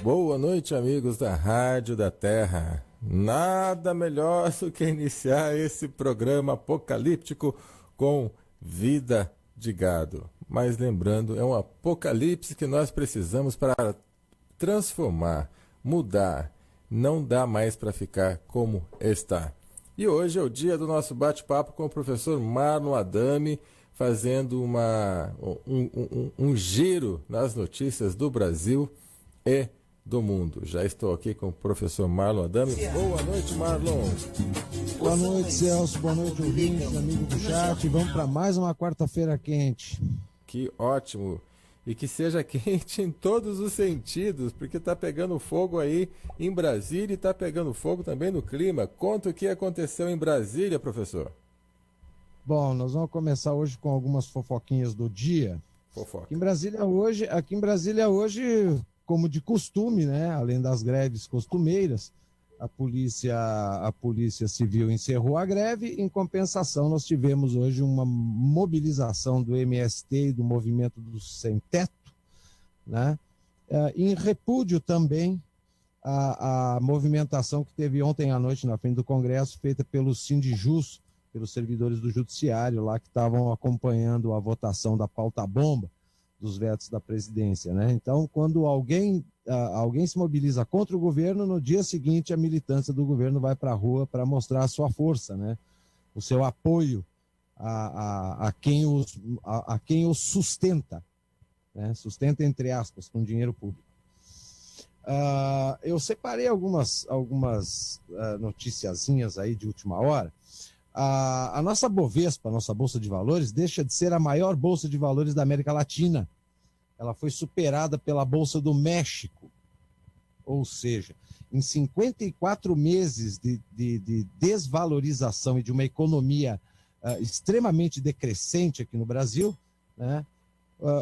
Boa noite, amigos da Rádio da Terra. Nada melhor do que iniciar esse programa apocalíptico com vida de gado. Mas lembrando, é um apocalipse que nós precisamos para transformar, mudar. Não dá mais para ficar como está. E hoje é o dia do nosso bate-papo com o professor Marlon Adami, fazendo um giro nas notícias do Brasil e do mundo. Já estou aqui com o professor Marlon Adami. Boa noite, Marlon. Boa noite, Celso. Boa noite, ouvintes, amigos do chat. Vamos para mais uma quarta-feira quente. Que ótimo. E que seja quente em todos os sentidos, porque está pegando fogo aí em Brasília e está pegando fogo também no clima. Conta o que aconteceu em Brasília, professor. Bom, nós vamos começar hoje com algumas fofoquinhas do dia. Fofoca. Aqui em Brasília hoje, como de costume, né, além das greves costumeiras, a Polícia Civil encerrou a greve. Em compensação, nós tivemos hoje uma mobilização do MST e do Movimento do Sem Teto, né? Em repúdio também a movimentação que teve ontem à noite na frente do Congresso, feita pelos Sindijus, pelos servidores do Judiciário lá que estavam acompanhando a votação da pauta-bomba dos vetos da presidência, né? Então, quando alguém se mobiliza contra o governo, no dia seguinte a militância do governo vai para a rua para mostrar a sua força, né? O seu apoio a quem os sustenta, né? Sustenta entre aspas, com dinheiro público. Eu separei algumas noticiazinhas aí de última hora. A nossa Bovespa, a nossa Bolsa de Valores, deixa de ser a maior Bolsa de Valores da América Latina. Ela foi superada pela Bolsa do México. Ou seja, em 54 meses de desvalorização e de uma economia extremamente decrescente aqui no Brasil, né,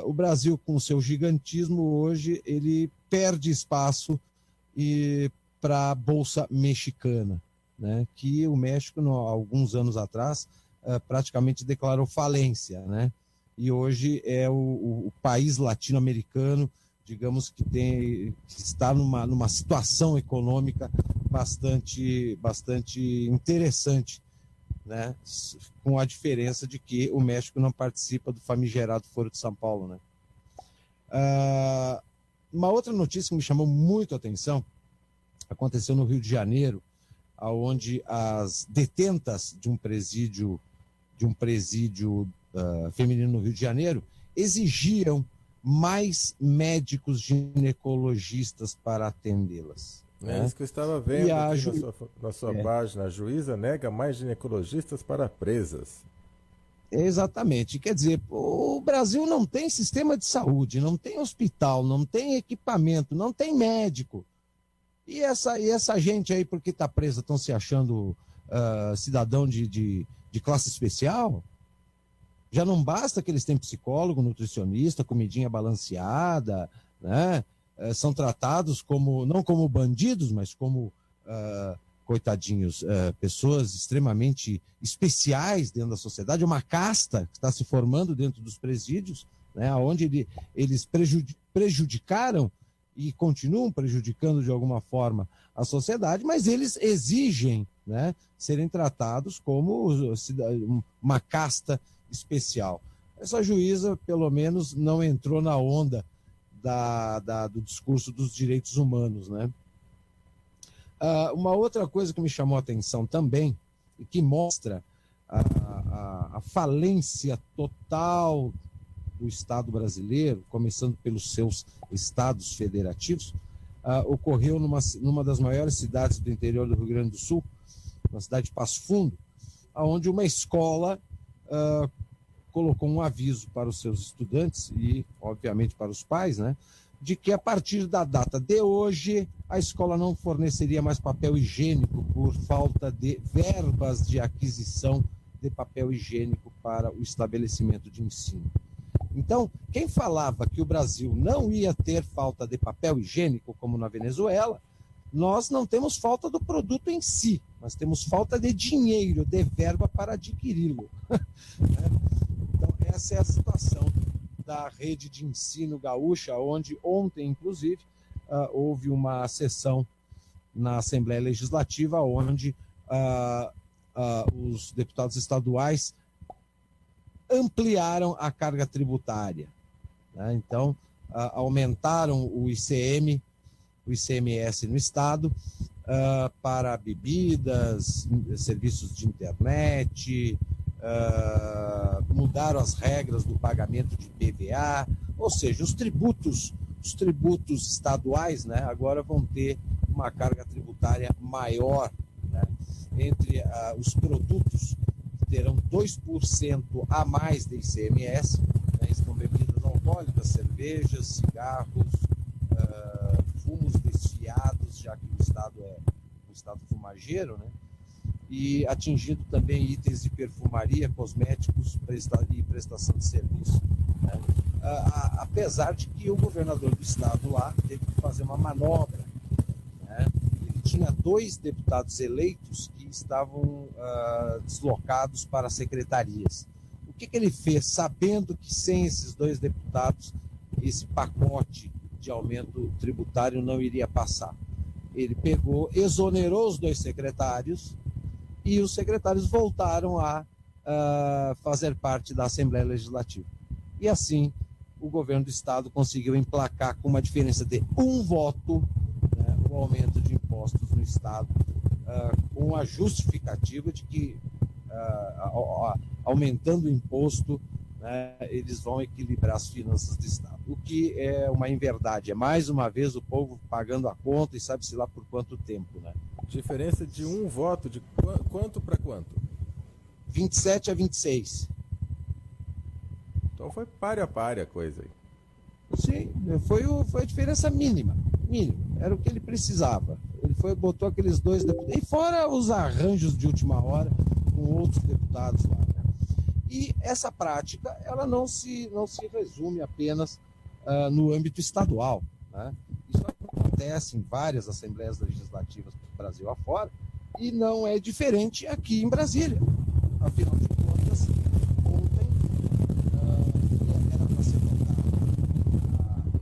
o Brasil, com o seu gigantismo hoje, ele perde espaço para a Bolsa Mexicana, né, que o México, há alguns anos atrás, praticamente declarou falência, né? E hoje é o país latino-americano, digamos, que está numa situação econômica bastante interessante, né? Com a diferença de que o México não participa do famigerado Foro de São Paulo, né? Uma outra notícia que me chamou muito a atenção aconteceu no Rio de Janeiro, onde as detentas de um presídio feminino no Rio de Janeiro exigiam mais médicos ginecologistas para atendê-las. É isso que eu estava vendo aqui na sua página. A juíza nega mais ginecologistas para presas. Exatamente. Quer dizer, o Brasil não tem sistema de saúde, não tem hospital, não tem equipamento, não tem médico. E essa gente aí, porque está presa, estão se achando cidadão de classe especial? Já não basta que eles têm psicólogo, nutricionista, comidinha balanceada, né? São tratados não como bandidos, mas como, coitadinhos, pessoas extremamente especiais dentro da sociedade, uma casta que está se formando dentro dos presídios, né? Onde eles prejudicaram e continuam prejudicando de alguma forma a sociedade, mas eles exigem, né, serem tratados como uma casta especial. Essa juíza, pelo menos, não entrou na onda do discurso dos direitos humanos, né? Uma outra coisa que me chamou a atenção também, e que mostra a falência total do Estado brasileiro, começando pelos seus estados federativos, ocorreu numa das maiores cidades do interior do Rio Grande do Sul, na cidade de Passo Fundo, onde uma escola colocou um aviso para os seus estudantes e, obviamente, para os pais, né, de que a partir da data de hoje a escola não forneceria mais papel higiênico por falta de verbas de aquisição de papel higiênico para o estabelecimento de ensino. Então, quem falava que o Brasil não ia ter falta de papel higiênico, como na Venezuela, nós não temos falta do produto em si, nós temos falta de dinheiro, de verba para adquiri-lo. Então, essa é a situação da rede de ensino gaúcha, onde ontem, inclusive, houve uma sessão na Assembleia Legislativa onde os deputados estaduais ampliaram a carga tributária, né? Então, aumentaram o ICM, o ICMS no Estado, para bebidas, serviços de internet, mudaram as regras do pagamento de IPVA, ou seja, os tributos estaduais, né, agora vão ter uma carga tributária maior, né? Entre os produtos terão 2% a mais de ICMS, né? Estão bebidas alcoólicas, cervejas, cigarros, fumos desfiados, já que o Estado é um Estado fumageiro, né? E atingindo também itens de perfumaria, cosméticos e prestação de serviço, né? Apesar de que o governador do Estado lá teve que fazer uma manobra, né? Ele tinha 2 deputados eleitos que estavam deslocados para secretarias. O que ele fez, sabendo que sem esses 2 deputados, esse pacote de aumento tributário não iria passar? Ele pegou, exonerou os 2 secretários e os secretários voltaram a fazer parte da Assembleia Legislativa. E assim, o governo do Estado conseguiu emplacar com uma diferença de 1 voto, né, o aumento de impostos no Estado, com a justificativa de que, aumentando o imposto, né, eles vão equilibrar as finanças do Estado. O que é uma inverdade, é mais uma vez o povo pagando a conta e sabe-se lá por quanto tempo, né? Diferença de 1 voto, de quanto para quanto? 27 a 26. Então foi páreo a páreo a coisa aí. Sim, foi a diferença mínima. Era o que ele precisava. Ele botou aqueles 2 deputados. E fora os arranjos de última hora com outros deputados lá, né? E essa prática, ela não se resume apenas no âmbito estadual, né? Isso acontece em várias assembleias legislativas do Brasil afora e não é diferente aqui em Brasília. Afinal de contas, ontem era para ser votado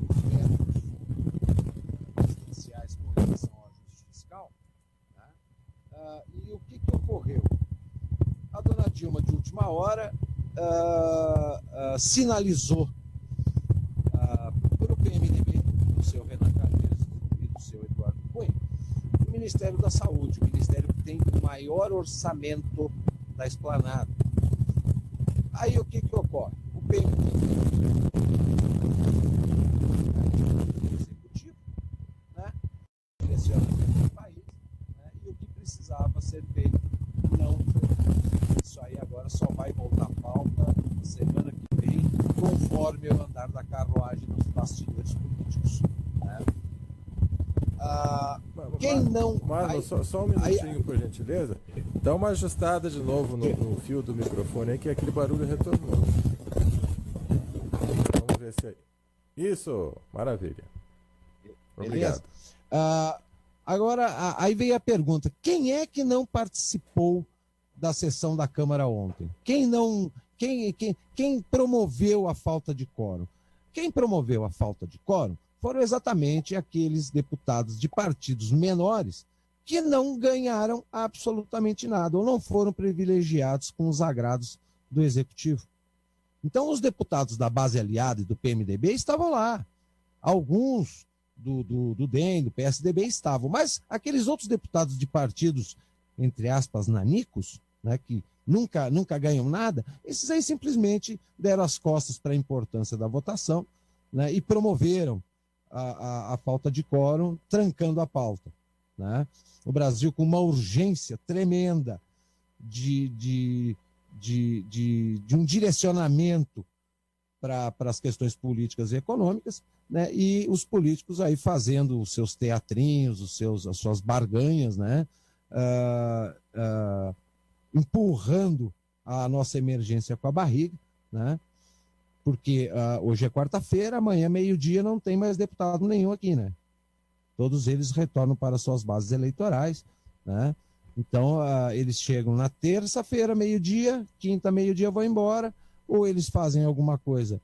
os vetos presidenciais com relação ao ajuste fiscal, né? E o que ocorreu? A dona Dilma, de última hora, sinalizou para o PMDB, do seu Renan Calheiros e do seu Eduardo Cunha, o Ministério da Saúde, o ministério que tem o maior orçamento da esplanada. Aí o que ocorre? O PMDB, o executivo, né, direciona o país, né, e o que precisava ser feito não foi. Isso aí agora só vai voltar à pauta semana que vem, conforme o andar da carruagem nos bastidores políticos, né? Quem não... Marlon, só um minutinho, por gentileza. Dá uma ajustada de novo no fio do microfone aí, que aquele barulho retornou. Vamos ver se aí. Isso, maravilha. Obrigado. Agora, aí veio a pergunta: quem é que não participou da sessão da Câmara ontem? Quem promoveu a falta de quórum? Quem promoveu a falta de quórum foram exatamente aqueles deputados de partidos menores que não ganharam absolutamente nada ou não foram privilegiados com os agrados do Executivo. Então, os deputados da base aliada e do PMDB estavam lá. Alguns do DEM, do PSDB estavam, mas aqueles outros deputados de partidos, entre aspas, nanicos, né, que nunca ganham nada, esses aí simplesmente deram as costas para a importância da votação, né, e promoveram a falta de quórum, trancando a pauta, né? O Brasil com uma urgência tremenda de um direcionamento para as questões políticas e econômicas, né? E os políticos aí fazendo os seus teatrinhos, as suas barganhas, né? Empurrando a nossa emergência com a barriga, né? Porque hoje é quarta-feira, amanhã, meio-dia, não tem mais deputado nenhum aqui, né? Todos eles retornam para suas bases eleitorais, né? Então, eles chegam na terça-feira, meio-dia, quinta, meio-dia, vão embora, ou eles fazem alguma coisa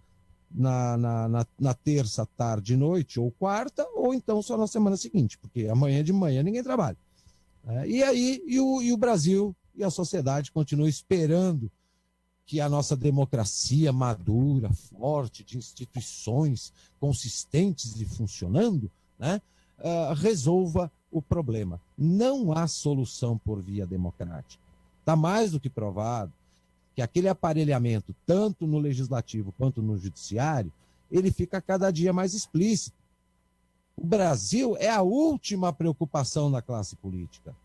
na terça, tarde e noite, ou quarta, ou então só na semana seguinte, porque amanhã de manhã ninguém trabalha. E aí, o Brasil e a sociedade continuam esperando que a nossa democracia madura, forte, de instituições consistentes e funcionando, né, resolva o problema. Não há solução por via democrática. Está mais do que provado que aquele aparelhamento, tanto no legislativo quanto no judiciário, ele fica cada dia mais explícito. O Brasil é a última preocupação da classe política.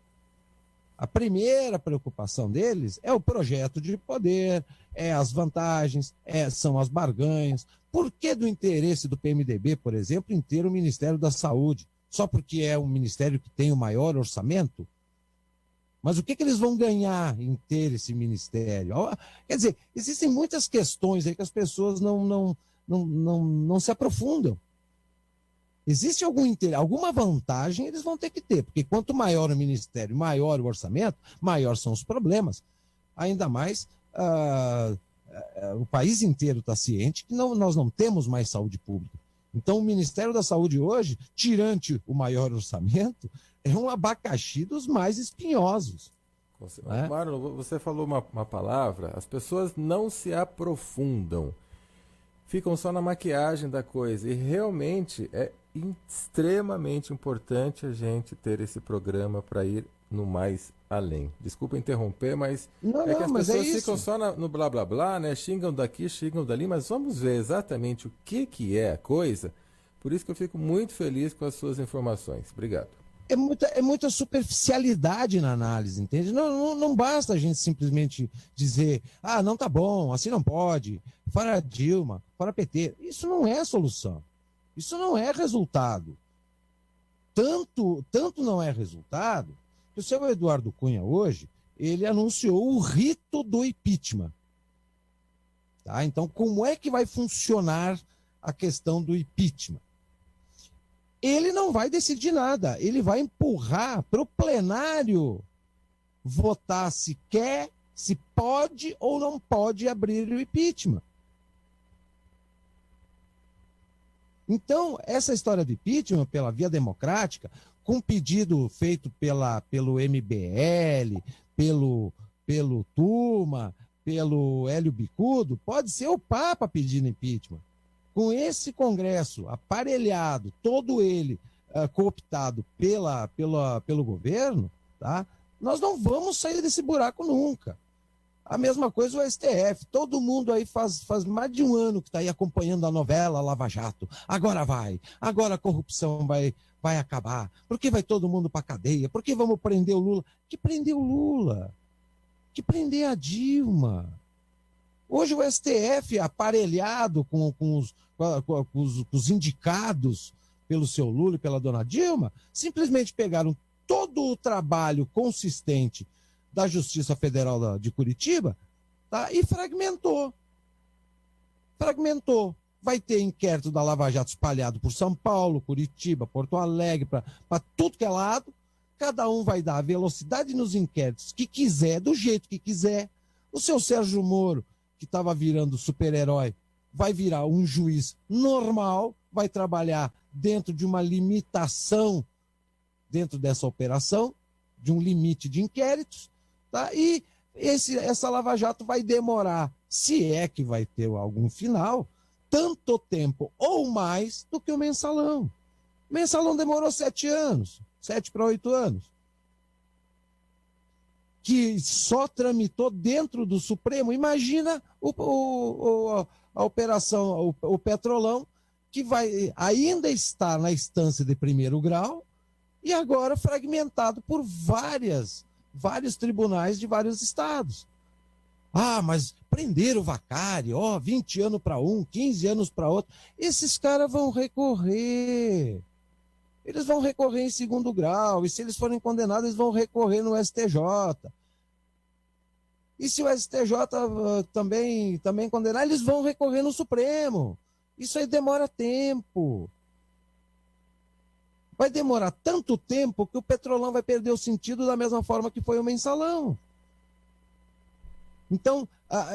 A primeira preocupação deles é o projeto de poder, é as vantagens, são as barganhas. Por que do interesse do PMDB, por exemplo, em ter o Ministério da Saúde? Só porque é um ministério que tem o maior orçamento? Mas o que eles vão ganhar em ter esse ministério? Quer dizer, existem muitas questões aí que as pessoas não se aprofundam. Existe alguma vantagem eles vão ter que ter, porque quanto maior o ministério, maior o orçamento, maior são os problemas. Ainda mais, o país inteiro está ciente que nós não temos mais saúde pública. Então, o Ministério da Saúde hoje, tirante o maior orçamento, é um abacaxi dos mais espinhosos. Marlon, você falou uma palavra, as pessoas não se aprofundam, ficam só na maquiagem da coisa, e realmente é extremamente importante a gente ter esse programa para ir no mais além. Desculpa interromper, mas que as pessoas ficam só no blá blá blá, né? Xingam daqui, xingam dali, mas vamos ver exatamente o que é a coisa. Por isso que eu fico muito feliz com as suas informações. Obrigado. É muita superficialidade na análise, entende? Não basta a gente simplesmente dizer, não tá bom, assim não pode, fora Dilma, fora PT. Isso não é solução. Isso não é resultado. Tanto não é resultado que o seu Eduardo Cunha hoje, ele anunciou o rito do impeachment. Tá? Então, como é que vai funcionar a questão do impeachment? Ele não vai decidir nada, ele vai empurrar para o plenário votar se quer, se pode ou não pode abrir o impeachment. Então, essa história de impeachment pela via democrática, com pedido feito pelo MBL, pelo Turma, pelo Hélio Bicudo, pode ser o Papa pedindo impeachment. Com esse Congresso aparelhado, todo ele cooptado pelo governo, tá? Nós não vamos sair desse buraco nunca. A mesma coisa o STF. Todo mundo aí faz mais de um ano que está aí acompanhando a novela Lava Jato. Agora a corrupção vai acabar. Por que vai todo mundo para a cadeia? Por que vamos prender o Lula? Que prender o Lula? Que prender a Dilma? Hoje o STF, aparelhado com os indicados pelo seu Lula e pela dona Dilma, simplesmente pegaram todo o trabalho consistente da Justiça Federal de Curitiba, tá? E fragmentou. Vai ter inquérito da Lava Jato espalhado por São Paulo, Curitiba, Porto Alegre, para tudo que é lado. Cada um vai dar a velocidade nos inquéritos que quiser, do jeito que quiser. O seu Sérgio Moro, que estava virando super-herói, vai virar um juiz normal, vai trabalhar dentro de uma limitação dentro dessa operação, de um limite de inquéritos, tá? E essa Lava Jato vai demorar, se é que vai ter algum final, tanto tempo ou mais do que o mensalão. O mensalão demorou 7 anos, 7 para 8 anos. Que só tramitou dentro do Supremo. Imagina a operação, o Petrolão, que vai ainda estar na instância de primeiro grau e agora fragmentado por vários tribunais de vários estados. Mas prenderam o Vacari, 20 anos para um, 15 anos para outro. Esses caras vão recorrer. Eles vão recorrer em segundo grau, e se eles forem condenados, eles vão recorrer no STJ. E se o STJ também condenar, eles vão recorrer no Supremo. Isso aí demora tempo. Vai demorar tanto tempo que o Petrolão vai perder o sentido da mesma forma que foi o mensalão. Então,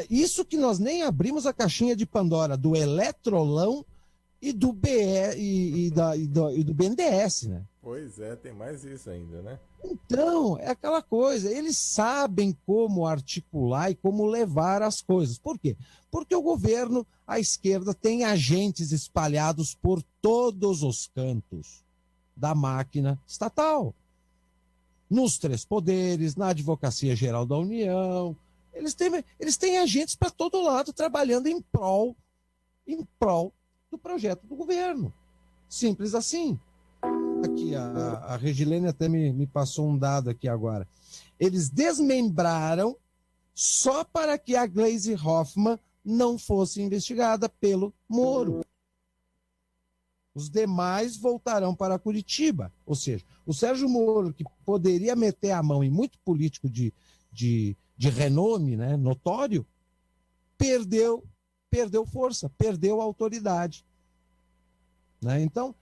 isso que nós nem abrimos a caixinha de Pandora do Eletrolão e do e do BNDES, né? Pois é, tem mais isso ainda, né? Então, é aquela coisa, eles sabem como articular e como levar as coisas. Por quê? Porque o governo, a esquerda, tem agentes espalhados por todos os cantos da máquina estatal. Nos três poderes, na Advocacia Geral da União. Eles têm agentes para todo lado trabalhando em prol do projeto do governo. Simples assim. Aqui, a Regilene até me passou um dado aqui agora. Eles desmembraram só para que a Gleisi Hoffmann não fosse investigada pelo Moro. Os demais voltarão para Curitiba. Ou seja, o Sérgio Moro, que poderia meter a mão em muito político de renome, né, notório, perdeu força, perdeu autoridade. Né? Então,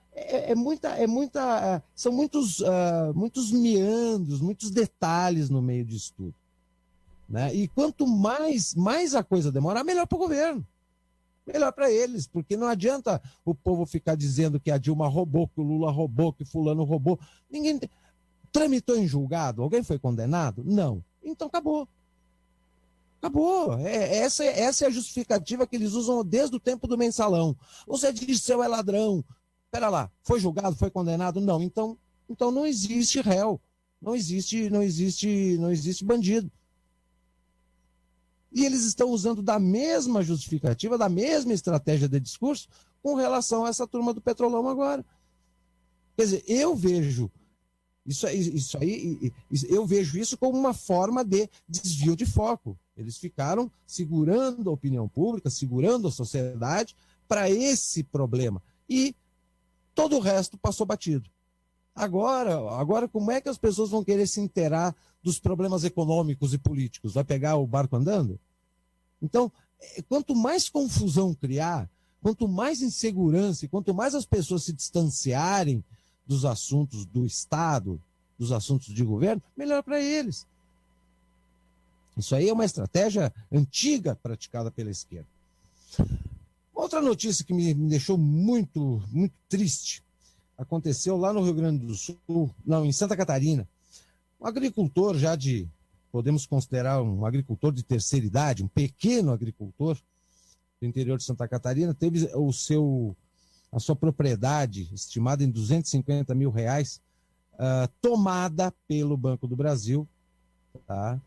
são muitos meandros, muitos detalhes no meio disso tudo. Né? E quanto mais a coisa demorar, melhor para o governo. Melhor para eles, porque não adianta o povo ficar dizendo que a Dilma roubou, que o Lula roubou, que fulano roubou. Ninguém tramitou em julgado, alguém foi condenado? Não. Então acabou. Acabou. Essa é a justificativa que eles usam desde o tempo do mensalão. Você diz que é ladrão. Espera lá, foi julgado, foi condenado? Não. Então não existe réu. Não existe bandido. E eles estão usando da mesma justificativa, da mesma estratégia de discurso com relação a essa turma do Petrolão agora. Quer dizer, eu vejo eu vejo isso como uma forma de desvio de foco. Eles ficaram segurando a opinião pública, segurando a sociedade para esse problema. E todo o resto passou batido. Agora, como é que as pessoas vão querer se inteirar dos problemas econômicos e políticos? Vai pegar o barco andando? Então, quanto mais confusão criar, quanto mais insegurança e quanto mais as pessoas se distanciarem dos assuntos do Estado, dos assuntos de governo, melhor para eles. Isso aí é uma estratégia antiga praticada pela esquerda. Outra notícia que me deixou muito, muito triste aconteceu lá no Rio Grande do Sul, não, em Santa Catarina. Um agricultor podemos considerar um agricultor de terceira idade, um pequeno agricultor do interior de Santa Catarina, teve a sua propriedade, estimada em R$ 250 mil, tomada pelo Banco do Brasil, tá?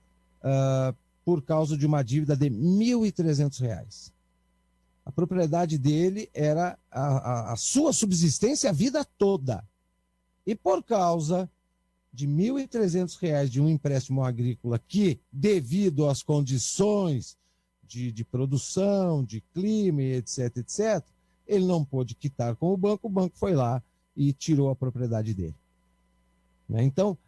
Por causa de uma dívida de R$ 1.300. A propriedade dele era a sua subsistência a vida toda. E por causa de R$ 1.300 de um empréstimo agrícola que, devido às condições de produção, de clima, etc., ele não pôde quitar com o banco foi lá e tirou a propriedade dele. Né? Então,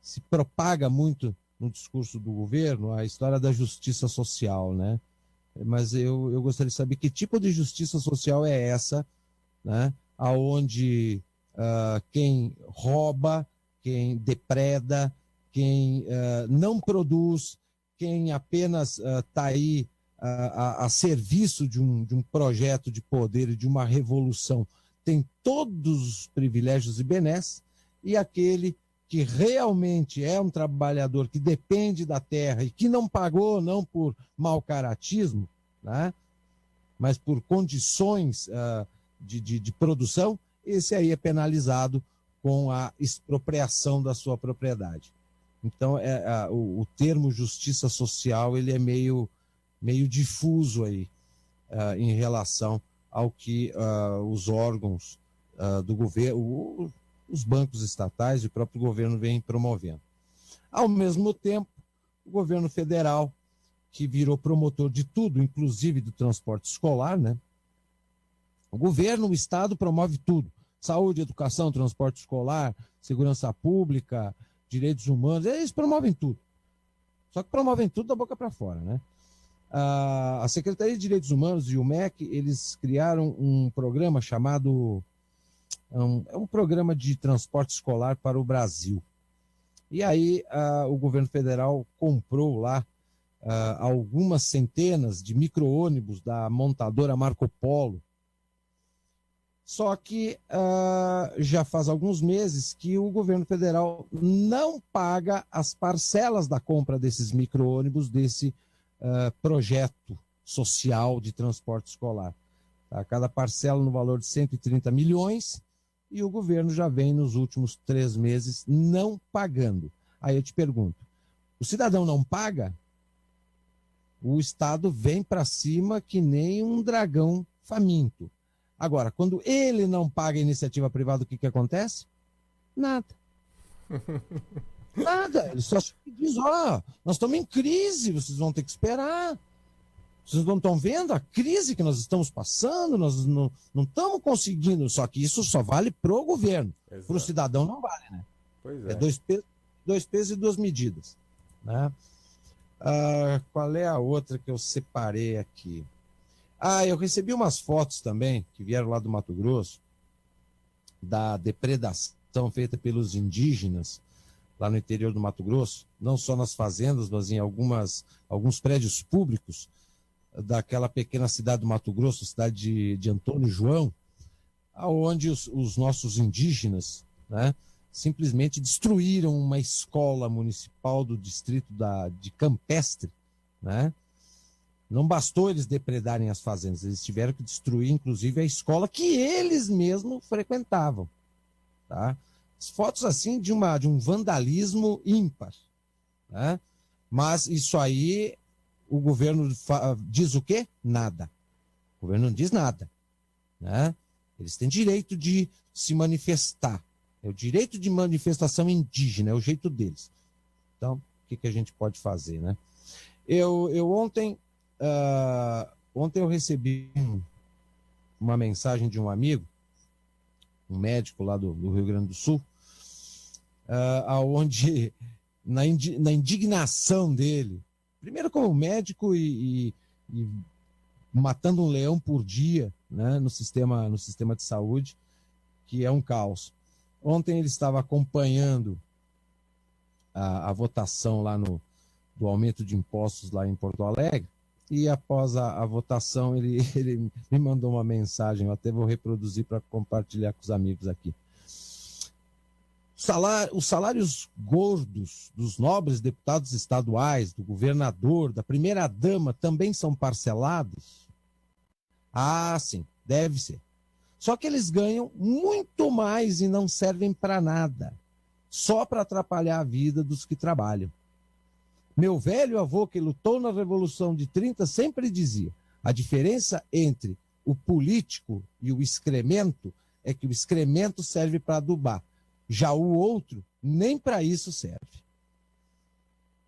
se propaga muito no discurso do governo a história da justiça social, né? Mas eu gostaria de saber que tipo de justiça social é essa, né? Onde quem rouba, quem depreda, quem não produz, quem apenas está aí a serviço de um projeto de poder e de uma revolução, tem todos os privilégios e benesses, e aquele que realmente é um trabalhador que depende da terra e que não pagou, não por mau caratismo, né, mas por condições de produção, esse aí é penalizado com a expropriação da sua propriedade. Então, o termo justiça social ele é meio difuso aí em relação ao que os órgãos do governo, os bancos estatais e o próprio governo vem promovendo. Ao mesmo tempo, o governo federal, que virou promotor de tudo, inclusive do transporte escolar, né? O Estado promove tudo. Saúde, educação, transporte escolar, segurança pública, direitos humanos, eles promovem tudo. Só que promovem tudo da boca para fora, né? A Secretaria de Direitos Humanos e o MEC, eles criaram um programa chamado... É um programa de transporte escolar para o Brasil. E aí o governo federal comprou lá algumas centenas de micro-ônibus da montadora Marco Polo. Só que já faz alguns meses que o governo federal não paga as parcelas da compra desses micro-ônibus, desse projeto social de transporte escolar. Tá? Cada parcela no valor de 130 milhões e o governo já vem nos últimos 3 meses não pagando. Aí eu te pergunto, o cidadão não paga? O Estado vem para cima que nem um dragão faminto. Agora, quando ele não paga a iniciativa privada, o que acontece? Nada. Nada. Ele só diz, nós estamos em crise, vocês vão ter que esperar. Vocês não estão vendo a crise que nós estamos passando? Nós não estamos conseguindo. Só que isso só vale pro governo. Para o cidadão não vale, né? Pois é. É dois pesos e duas medidas. Né? Qual é a outra que eu separei aqui? Eu recebi umas fotos também, que vieram lá do Mato Grosso, da depredação feita pelos indígenas, lá no interior do Mato Grosso, não só nas fazendas, mas em alguns prédios públicos, daquela pequena cidade do Mato Grosso, cidade de Antônio João, onde os nossos indígenas, né, simplesmente destruíram uma escola municipal do distrito de Campestre, né? Não bastou eles depredarem as fazendas, eles tiveram que destruir, inclusive, a escola que eles mesmos frequentavam. Tá? As fotos, assim, de um vandalismo ímpar. Né? Mas isso aí, o governo diz o quê? Nada. O governo não diz nada. Né? Eles têm direito de se manifestar. É o direito de manifestação indígena, é o jeito deles. Então, o que a gente pode fazer, né? Ontem eu recebi uma mensagem de um amigo, um médico lá do Rio Grande do Sul, onde, na indignação dele, primeiro como médico e matando um leão por dia, né, no sistema de saúde, que é um caos. Ontem ele estava acompanhando a votação lá do aumento de impostos lá em Porto Alegre, e após a votação ele me mandou uma mensagem, eu até vou reproduzir para compartilhar com os amigos aqui. Os salários gordos dos nobres deputados estaduais, do governador, da primeira-dama, também são parcelados? Sim, deve ser. Só que eles ganham muito mais e não servem para nada, só para atrapalhar a vida dos que trabalham. Meu velho avô, que lutou na Revolução de 30, sempre dizia: a diferença entre o político e o excremento é que o excremento serve para adubar. Já o outro, nem para isso serve.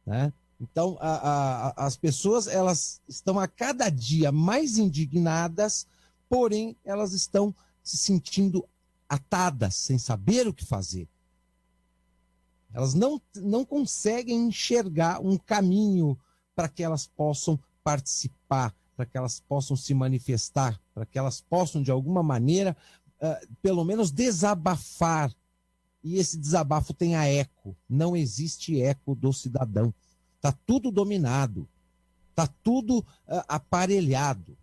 Né? Então, as pessoas elas estão a cada dia mais indignadas, porém, elas estão se sentindo atadas, sem saber o que fazer. Elas não conseguem enxergar um caminho para que elas possam participar, para que elas possam se manifestar, para que elas possam, de alguma maneira, pelo menos desabafar. E esse desabafo tem eco. Não existe eco do cidadão. Está tudo dominado. Está tudo aparelhado.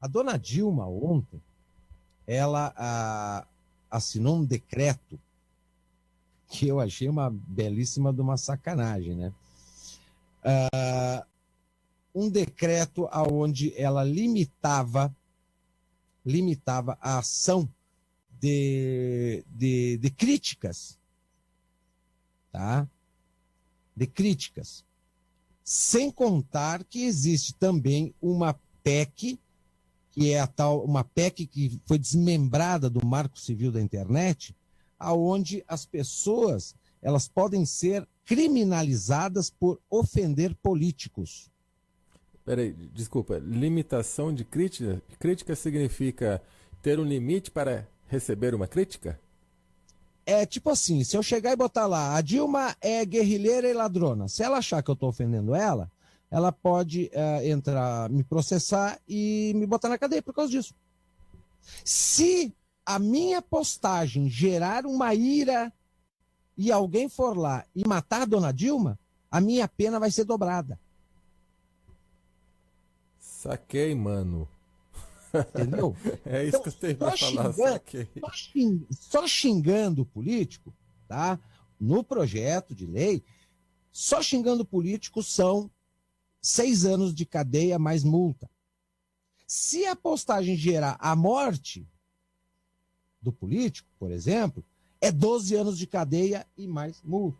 A dona Dilma, ontem, ela assinou um decreto que eu achei uma belíssima de uma sacanagem, né? Um decreto onde ela limitava a ação de críticas, tá? De críticas. Sem contar que existe também uma PEC, que é uma PEC que foi desmembrada do Marco Civil da Internet, aonde as pessoas elas podem ser criminalizadas por ofender políticos. Peraí, desculpa, limitação de crítica? Crítica significa ter um limite para receber uma crítica? É tipo assim, se eu chegar e botar lá, a Dilma é guerrilheira e ladrona, se ela achar que eu estou ofendendo ela, ela pode entrar, me processar e me botar na cadeia por causa disso. Se a minha postagem gerar uma ira e alguém for lá e matar a dona Dilma, a minha pena vai ser dobrada. Saquei, mano. Entendeu? É isso Então, que eu tenho pra falar, saquei. só xingando o político, tá? No projeto de lei, só xingando o político são 6 anos de cadeia mais multa. Se a postagem gerar a morte do político, por exemplo, é 12 anos de cadeia e mais multa.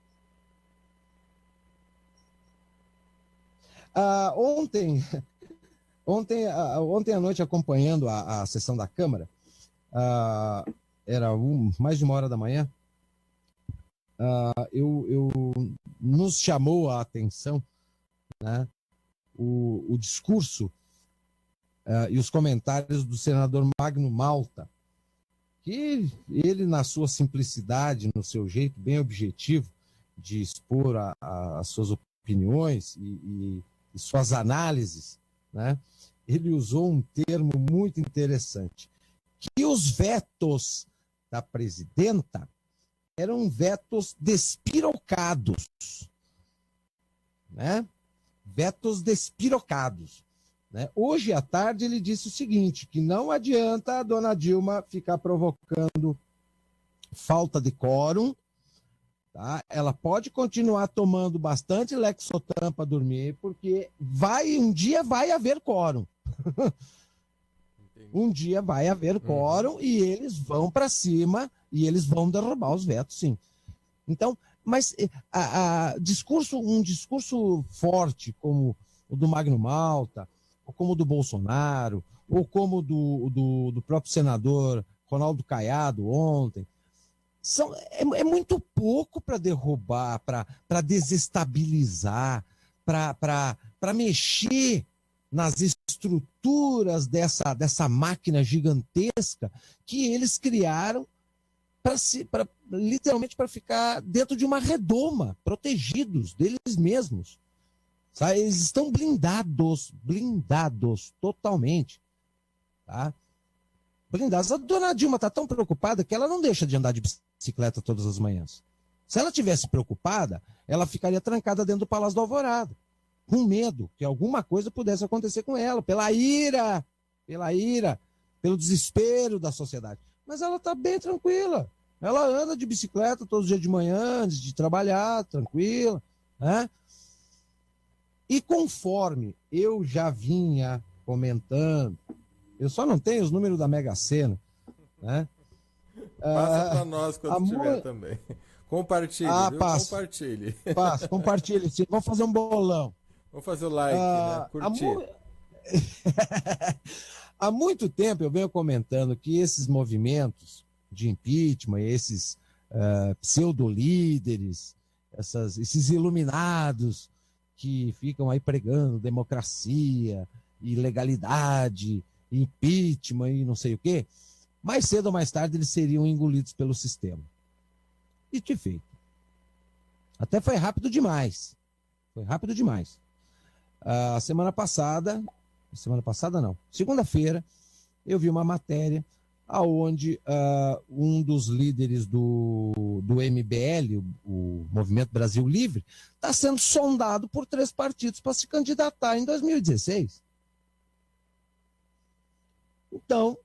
Ontem à noite, acompanhando a sessão da Câmara, era mais de 1 hora da manhã, nos chamou a atenção, né, o discurso e os comentários do senador Magno Malta, que ele, na sua simplicidade, no seu jeito bem objetivo de expor as suas opiniões e suas análises, né, ele usou um termo muito interessante, que os vetos da presidenta eram vetos despirocados, né? Vetos despirocados. Né? Hoje à tarde ele disse o seguinte, que não adianta a dona Dilma ficar provocando falta de quórum, tá? Ela pode continuar tomando bastante Lexotan para dormir, porque um dia vai haver quórum. Um dia vai haver quórum e eles vão para cima e eles vão derrubar os vetos, sim. Então, mas um discurso forte como o do Magno Malta, ou como o do Bolsonaro, ou como do próprio senador Ronaldo Caiado ontem, é muito pouco para derrubar, para desestabilizar, para mexer nas estruturas dessa máquina gigantesca que eles criaram literalmente para ficar dentro de uma redoma, protegidos deles mesmos. Sabe? Eles estão blindados totalmente. Tá? Blindados. A dona Dilma está tão preocupada que ela não deixa de andar de bicicleta todas as manhãs. Se ela tivesse preocupada, ela ficaria trancada dentro do Palácio do Alvorada, com medo que alguma coisa pudesse acontecer com ela, pela ira, pelo desespero da sociedade. Mas ela está bem tranquila. Ela anda de bicicleta todos os dias de manhã, antes de trabalhar, tranquila. Né? E conforme eu já vinha comentando, eu só não tenho os números da Mega Sena, né? Passa para nós quando tiver também. Compartilhe, viu? Compartilhe. Compartilhe, sim. Vamos fazer um bolão. Vamos fazer o like, né? Curtir. Há muito tempo eu venho comentando que esses movimentos de impeachment, esses pseudo-líderes, esses iluminados que ficam aí pregando democracia e legalidade, impeachment e não sei o quê, mais cedo ou mais tarde eles seriam engolidos pelo sistema. E de feito. Até foi rápido demais. Segunda-feira, eu vi uma matéria onde um dos líderes do MBL, o Movimento Brasil Livre, está sendo sondado por 3 partidos para se candidatar em 2016. Então,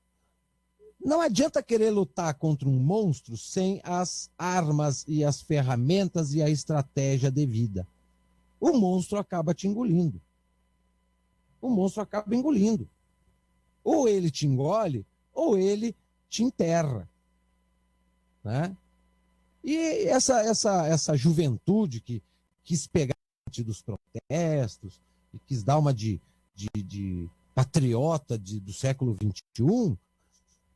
não adianta querer lutar contra um monstro sem as armas e as ferramentas e a estratégia devida. O monstro acaba te engolindo. Ou ele te engole, ou ele te enterra. Né? E essa juventude que quis pegar dos protestos e quis dar uma de patriota do século XXI,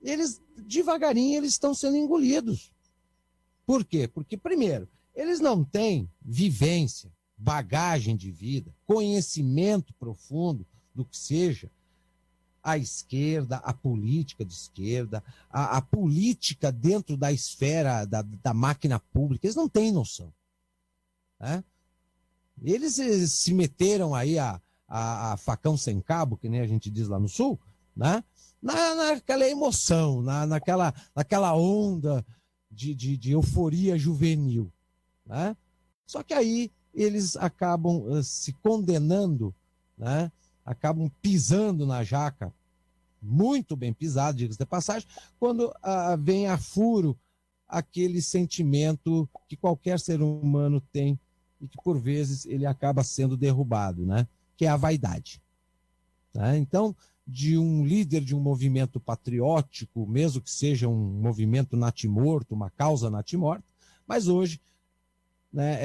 eles, devagarinho, eles estão sendo engolidos. Por quê? Porque, primeiro, eles não têm vivência, bagagem de vida, conhecimento profundo do que seja a esquerda, a política de esquerda, a política dentro da esfera da máquina pública. Eles não têm noção. Né? Eles se meteram aí a facão sem cabo, que nem a gente diz lá no Sul, né? Naquela emoção, naquela onda de euforia juvenil. né? Só que aí eles acabam se condenando, né? Acabam pisando na jaca, muito bem pisado, diga-se de passagem, quando vem a furo aquele sentimento que qualquer ser humano tem e que, por vezes, ele acaba sendo derrubado, né? Que é a vaidade. Né? Então, de um líder de um movimento patriótico, mesmo que seja um movimento natimorto, uma causa natimorta, mas hoje, né,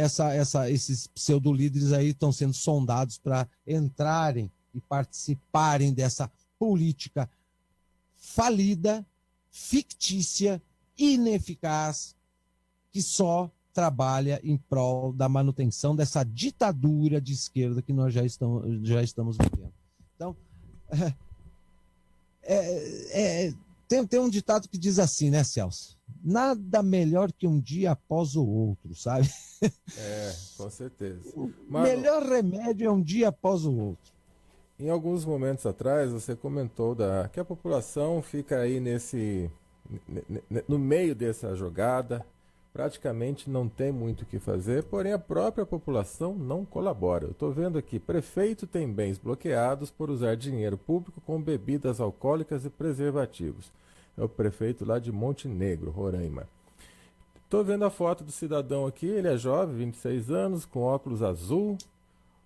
esses pseudo-líderes aí estão sendo sondados para entrarem e participarem dessa política falida, fictícia, ineficaz, que só trabalha em prol da manutenção dessa ditadura de esquerda que nós já estamos vivendo. Então, tem um ditado que diz assim, né, Celso? Nada melhor que um dia após o outro, sabe? Com certeza. O melhor remédio é um dia após o outro. Em alguns momentos atrás, você comentou que a população fica aí no meio dessa jogada, praticamente não tem muito o que fazer, porém a própria população não colabora. Eu estou vendo aqui, prefeito tem bens bloqueados por usar dinheiro público com bebidas alcoólicas e preservativos. É o prefeito lá de Montenegro, Roraima. Estou vendo a foto do cidadão aqui, ele é jovem, 26 anos, com óculos azul,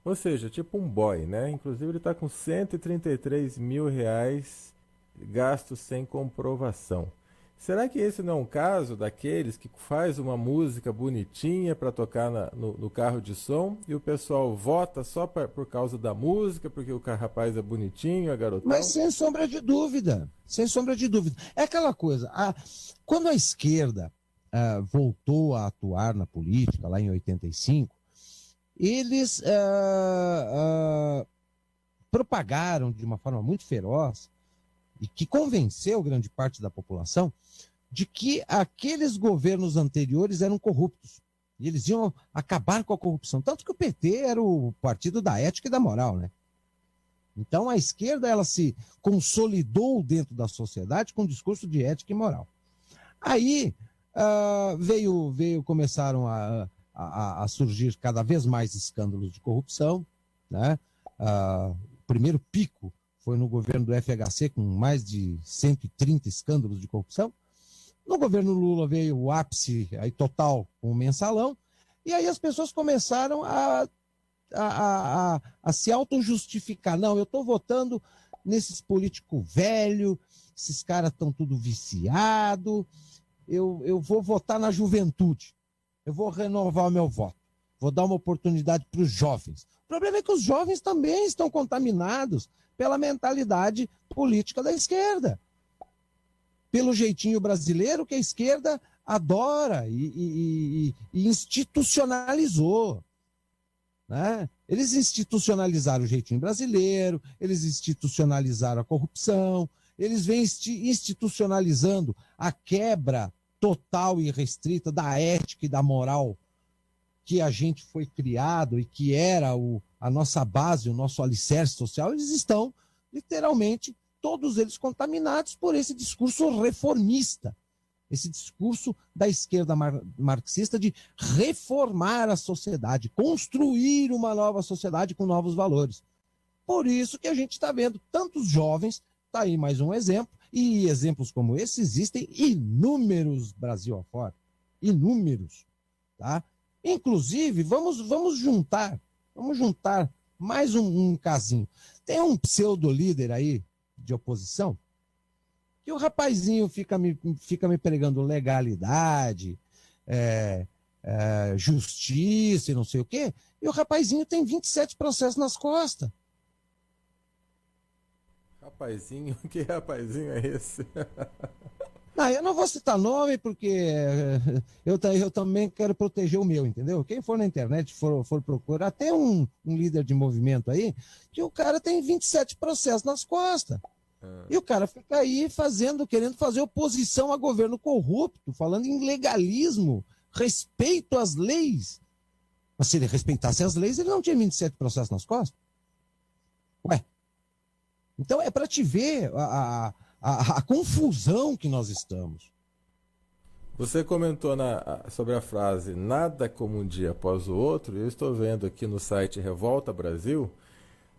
ou seja, tipo um boy, né? Inclusive ele está com R$ 133 mil gastos sem comprovação. Será que esse não é um caso daqueles que faz uma música bonitinha para tocar no carro de som e o pessoal vota só por causa da música, porque o rapaz é bonitinho, é garotão? Mas sem sombra de dúvida, sem sombra de dúvida. É aquela coisa, quando a esquerda voltou a atuar na política, lá em 85, eles propagaram de uma forma muito feroz e que convenceu grande parte da população de que aqueles governos anteriores eram corruptos. E eles iam acabar com a corrupção. Tanto que o PT era o partido da ética e da moral, né? Então a esquerda ela se consolidou dentro da sociedade com um discurso de ética e moral. Aí começaram a surgir cada vez mais escândalos de corrupção, né? O primeiro pico foi no governo do FHC, com mais de 130 escândalos de corrupção. No governo Lula veio o ápice aí, total com o mensalão, e aí as pessoas começaram a se auto-justificar. Não, eu estou votando nesses políticos velhos, esses caras estão tudo viciados, eu vou votar na juventude, eu vou renovar o meu voto, vou dar uma oportunidade para os jovens. O problema é que os jovens também estão contaminados pela mentalidade política da esquerda. Pelo jeitinho brasileiro que a esquerda adora e institucionalizou. Né? Eles institucionalizaram o jeitinho brasileiro, eles institucionalizaram a corrupção, eles vêm institucionalizando a quebra total e restrita da ética e da moral que a gente foi criado e que era a nossa base, o nosso alicerce social. Eles estão, literalmente, todos eles contaminados por esse discurso reformista, esse discurso da esquerda marxista de reformar a sociedade, construir uma nova sociedade com novos valores. Por isso que a gente está vendo tantos jovens, está aí mais um exemplo, e exemplos como esse existem inúmeros Brasil afora, inúmeros, tá? Inclusive, vamos juntar mais um casinho. Tem um pseudo-líder aí de oposição que o rapazinho fica me pregando legalidade, justiça e não sei o quê, e o rapazinho tem 27 processos nas costas. Rapazinho? Que rapazinho é esse? Eu não vou citar nome porque eu também quero proteger o meu, entendeu? Quem for na internet, for procurar, até um líder de movimento aí, que o cara tem 27 processos nas costas. E o cara fica aí querendo fazer oposição a governo corrupto, falando em legalismo, respeito às leis. Mas se ele respeitasse as leis, ele não tinha 27 processos nas costas. Ué. Então é para te ver a confusão que nós estamos. Você comentou sobre a frase nada como um dia após o outro, eu estou vendo aqui no site Revolta Brasil,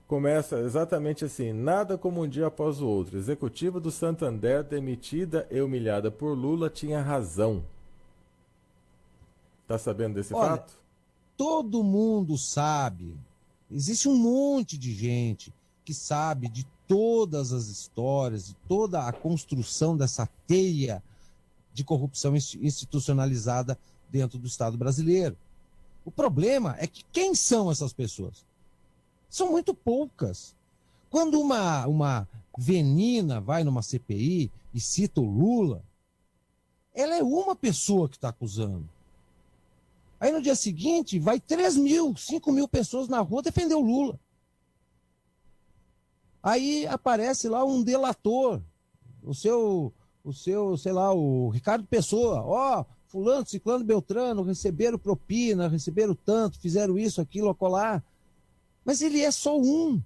começa exatamente assim, nada como um dia após o outro. Executiva do Santander, demitida e humilhada por Lula, tinha razão. Tá sabendo desse fato? Todo mundo sabe, existe um monte de gente que sabe de todas as histórias, de toda a construção dessa teia de corrupção institucionalizada dentro do Estado brasileiro. O problema é que quem são essas pessoas? São muito poucas. Quando uma venina vai numa CPI e cita o Lula, ela é uma pessoa que está acusando. Aí no dia seguinte vai 3 mil, 5 mil pessoas na rua defender o Lula. Aí aparece lá um delator, o seu, sei lá, o Ricardo Pessoa. Ó, fulano, ciclano, beltrano, receberam propina, receberam tanto, fizeram isso, aquilo, acolá. Mas ele é só um.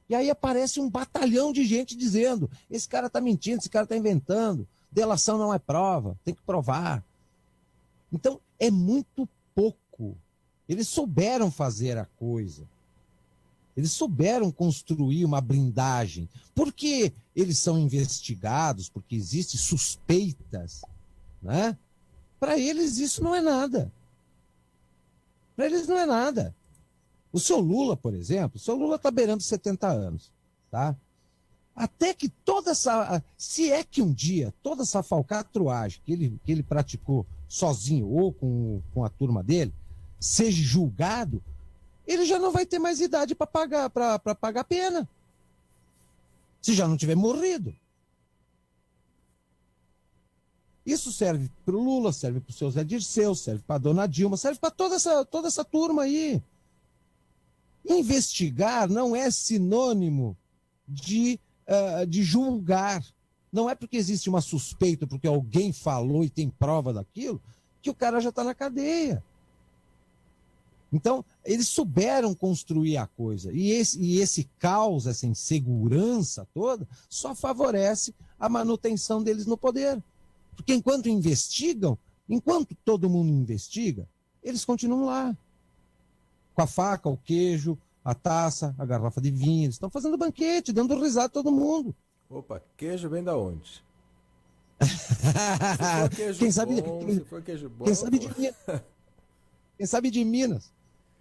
E aí aparece um batalhão de gente dizendo, esse cara está mentindo, esse cara está inventando, delação não é prova, tem que provar. Então, é muito pouco. Eles souberam fazer a coisa. Eles souberam construir uma blindagem. Porque eles são investigados, porque existem suspeitas, né? Para eles isso não é nada. Para eles não é nada. O seu Lula, por exemplo, o seu Lula está beirando 70 anos, tá? Até que toda essa... Se é que um dia toda essa falcatruagem que ele praticou sozinho ou com a turma dele seja julgado, ele já não vai ter mais idade para pagar pena. Se já não tiver morrido. Isso serve para o Lula, serve para o seu Zé Dirceu, serve para a dona Dilma, serve para toda essa turma aí. Investigar não é sinônimo de julgar. Não é porque existe uma suspeita, porque alguém falou e tem prova daquilo, que o cara já está na cadeia. Então, eles souberam construir a coisa. E esse caos, essa insegurança toda, só favorece a manutenção deles no poder. Porque enquanto investigam, enquanto todo mundo investiga, eles continuam lá. Com a faca, o queijo, a taça, a garrafa de vinho. Eles estão fazendo banquete, dando risada a todo mundo. Opa, queijo vem da onde? Se for queijo quem sabe, bom, se for queijo bom... Quem sabe de Minas.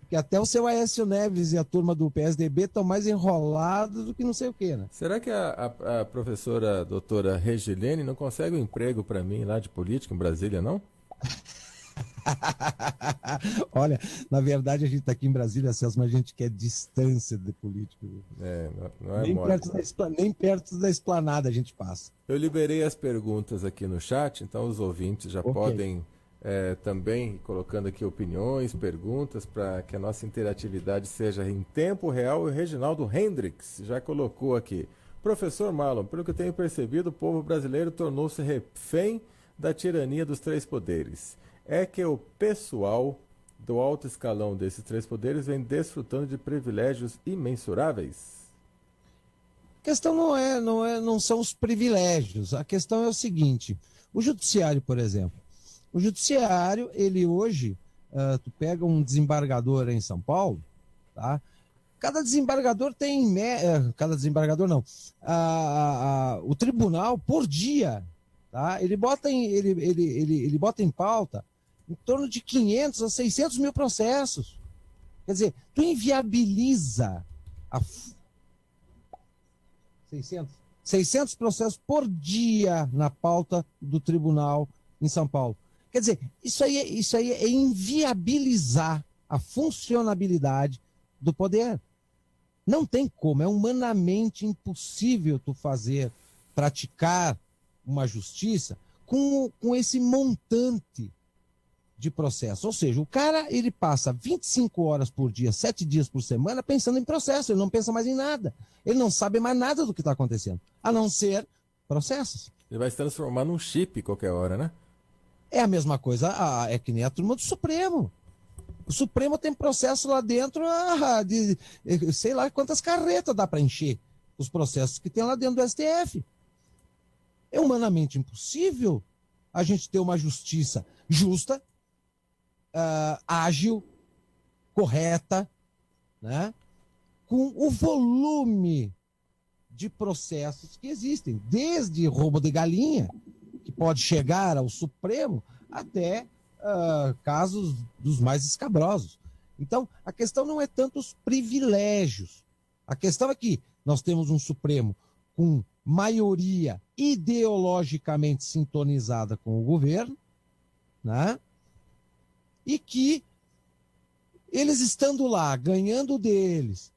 Que até o seu Aécio Neves e a turma do PSDB estão mais enrolados do que não sei o quê, né? Será que a professora doutora Regilene não consegue um emprego para mim lá de política em Brasília, não? Olha, na verdade a gente está aqui em Brasília, Celso, mas a gente quer distância de político. Não é nem perto da esplanada a gente passa. Eu liberei as perguntas aqui no chat, então os ouvintes já podem também colocando aqui opiniões, perguntas, para que a nossa interatividade seja em tempo real. O Reginaldo Hendricks já colocou aqui. Professor Marlon, pelo que eu tenho percebido, o povo brasileiro tornou-se refém da tirania dos três poderes. É que o pessoal do alto escalão desses três poderes vem desfrutando de privilégios imensuráveis? A questão não são os privilégios. A questão é o seguinte: o judiciário, por exemplo. O judiciário, ele hoje, tu pega um desembargador em São Paulo, tá? Cada desembargador tem... cada desembargador não. O tribunal, por dia, tá? Ele bota em pauta em torno de 500 a 600 mil processos. Quer dizer, tu inviabiliza 600 processos por dia na pauta do tribunal em São Paulo. Quer dizer, isso aí é inviabilizar a funcionabilidade do poder. Não tem como, é humanamente impossível tu praticar uma justiça com esse montante de processo. Ou seja, o cara ele passa 25 horas por dia, 7 dias por semana pensando em processo, ele não pensa mais em nada. Ele não sabe mais nada do que está acontecendo, a não ser processos. Ele vai se transformar num chip qualquer hora, né? É a mesma coisa, é que nem a turma do Supremo. O Supremo tem processo lá dentro de sei lá quantas carretas dá para encher os processos que tem lá dentro do STF. É humanamente impossível a gente ter uma justiça justa, ágil, correta, né? Com o volume de processos que existem, desde roubo de galinha, que pode chegar ao Supremo, até casos dos mais escabrosos. Então, a questão não é tanto os privilégios. A questão é que nós temos um Supremo com maioria ideologicamente sintonizada com o governo, né? E que eles estando lá, ganhando deles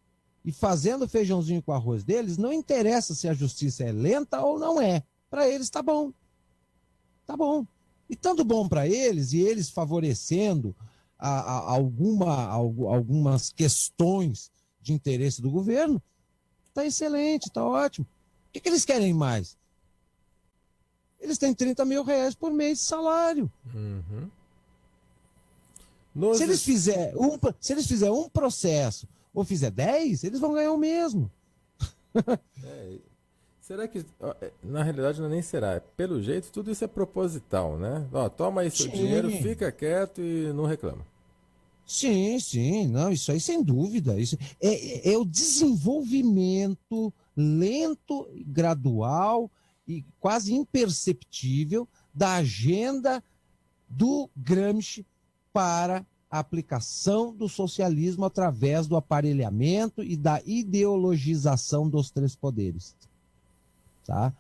e fazendo feijãozinho com arroz deles, não interessa se a justiça é lenta ou não é. Para eles tá bom. Tá bom. E estando bom para eles, e eles favorecendo algumas questões de interesse do governo, tá excelente, tá ótimo. O que eles querem mais? Eles têm 30 mil reais por mês de salário. Uhum. Se eles fizerem um processo ou fizer 10, eles vão ganhar o mesmo. Será que, na realidade, nem será. Pelo jeito, tudo isso é proposital, né? Ó, toma aí seu dinheiro, fica quieto e não reclama. Sim, não, isso aí sem dúvida. Isso é o desenvolvimento lento, gradual e quase imperceptível da agenda do Gramsci para a aplicação do socialismo através do aparelhamento e da ideologização dos três poderes. Tá?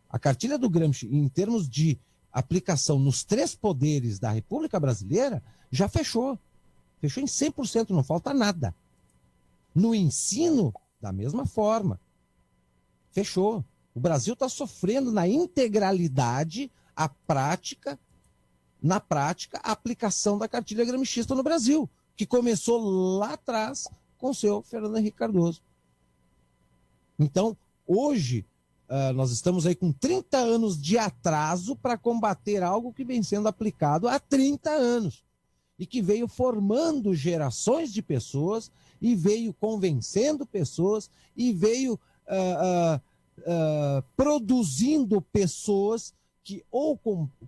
A cartilha do Gramsci, em termos de aplicação nos três poderes da República Brasileira, já fechou. Fechou em 100%, não falta nada. No ensino, da mesma forma. Fechou. O Brasil está sofrendo na integralidade na prática, a aplicação da cartilha gramscista no Brasil, que começou lá atrás com o seu Fernando Henrique Cardoso. Então, hoje, nós estamos aí com 30 anos de atraso para combater algo que vem sendo aplicado há 30 anos e que veio formando gerações de pessoas e veio convencendo pessoas e veio produzindo pessoas que ou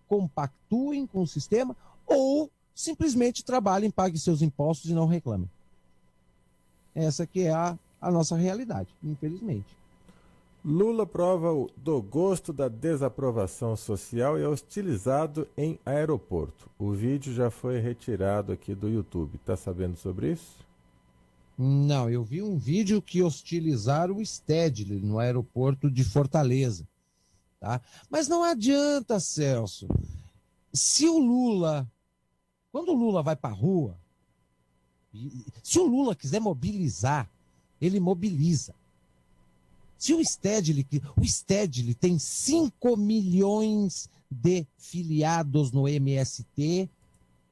compactuem com o sistema ou simplesmente trabalhem, paguem seus impostos e não reclamem. Essa que é a nossa realidade, infelizmente. Lula prova do gosto da desaprovação social e é hostilizado em aeroporto. O vídeo já foi retirado aqui do YouTube. Tá sabendo sobre isso? Não, eu vi um vídeo que hostilizaram o Stedley no aeroporto de Fortaleza. Tá? Mas não adianta, Celso. Se o Lula, quando o Lula vai para a rua, se o Lula quiser mobilizar, ele mobiliza. Se o Stedley tem 5 milhões de filiados no MST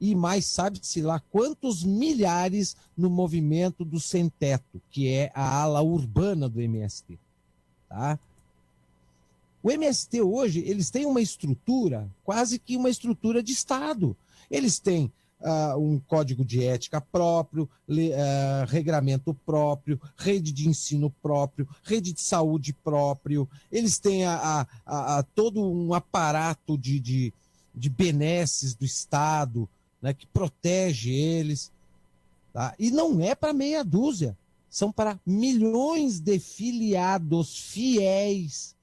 e mais sabe-se lá quantos milhares no movimento do Sem Teto, que é a ala urbana do MST. Tá? O MST hoje, eles têm uma estrutura, quase que uma estrutura de Estado. Eles têm um código de ética próprio, regramento próprio, rede de ensino próprio, rede de saúde próprio. Eles têm todo um aparato de benesses do Estado, né, que protege eles. Tá? E não é para meia dúzia, são para milhões de filiados fiéis,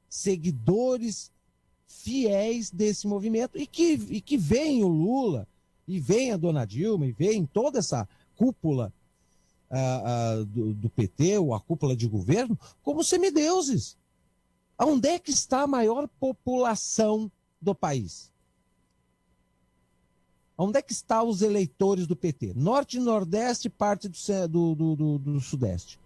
seguidores fiéis desse movimento e que veem o Lula, e vem a dona Dilma, e vem toda essa cúpula do PT, ou a cúpula de governo, como semideuses. Onde é que está a maior população do país? Onde é que estão os eleitores do PT? Norte e Nordeste, parte do Sudeste.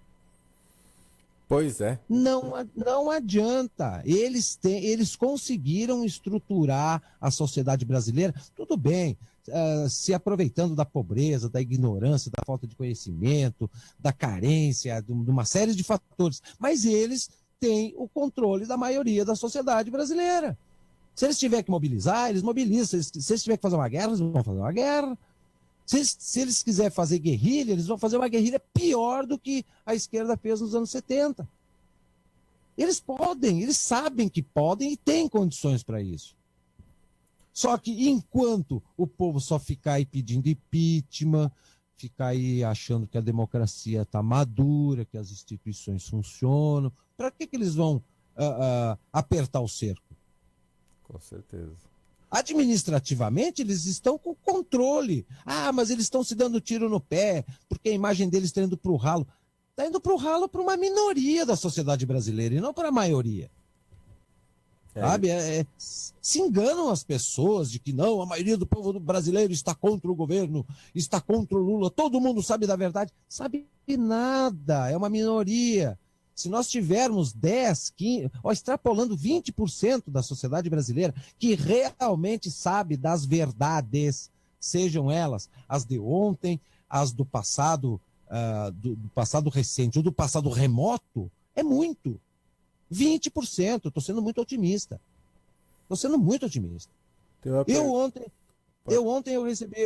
Pois é. Não adianta. Eles conseguiram estruturar a sociedade brasileira, tudo bem, se aproveitando da pobreza, da ignorância, da falta de conhecimento, da carência, de uma série de fatores. Mas eles têm o controle da maioria da sociedade brasileira. Se eles tiverem que mobilizar, eles mobilizam. Se eles tiverem que fazer uma guerra, eles vão fazer uma guerra. Se eles quiserem fazer guerrilha, eles vão fazer uma guerrilha pior do que a esquerda fez nos anos 70. Eles podem, eles sabem que podem e têm condições para isso. Só que enquanto o povo só ficar aí pedindo impeachment, ficar aí achando que a democracia está madura, que as instituições funcionam, para que eles vão apertar o cerco? Com certeza. Administrativamente, eles estão com controle. Ah, mas eles estão se dando tiro no pé, porque a imagem deles está indo para o ralo. Está indo para o ralo para uma minoria da sociedade brasileira e não para a maioria. Sabe? Se enganam as pessoas de que não, a maioria do povo brasileiro está contra o governo, está contra o Lula, todo mundo sabe da verdade. Sabe nada, é uma minoria. Se nós tivermos 10, 15, extrapolando 20% da sociedade brasileira que realmente sabe das verdades, sejam elas as de ontem, as do passado, do passado recente ou do passado remoto, é muito. 20%, estou sendo muito otimista. Estou sendo muito otimista. Eu recebi,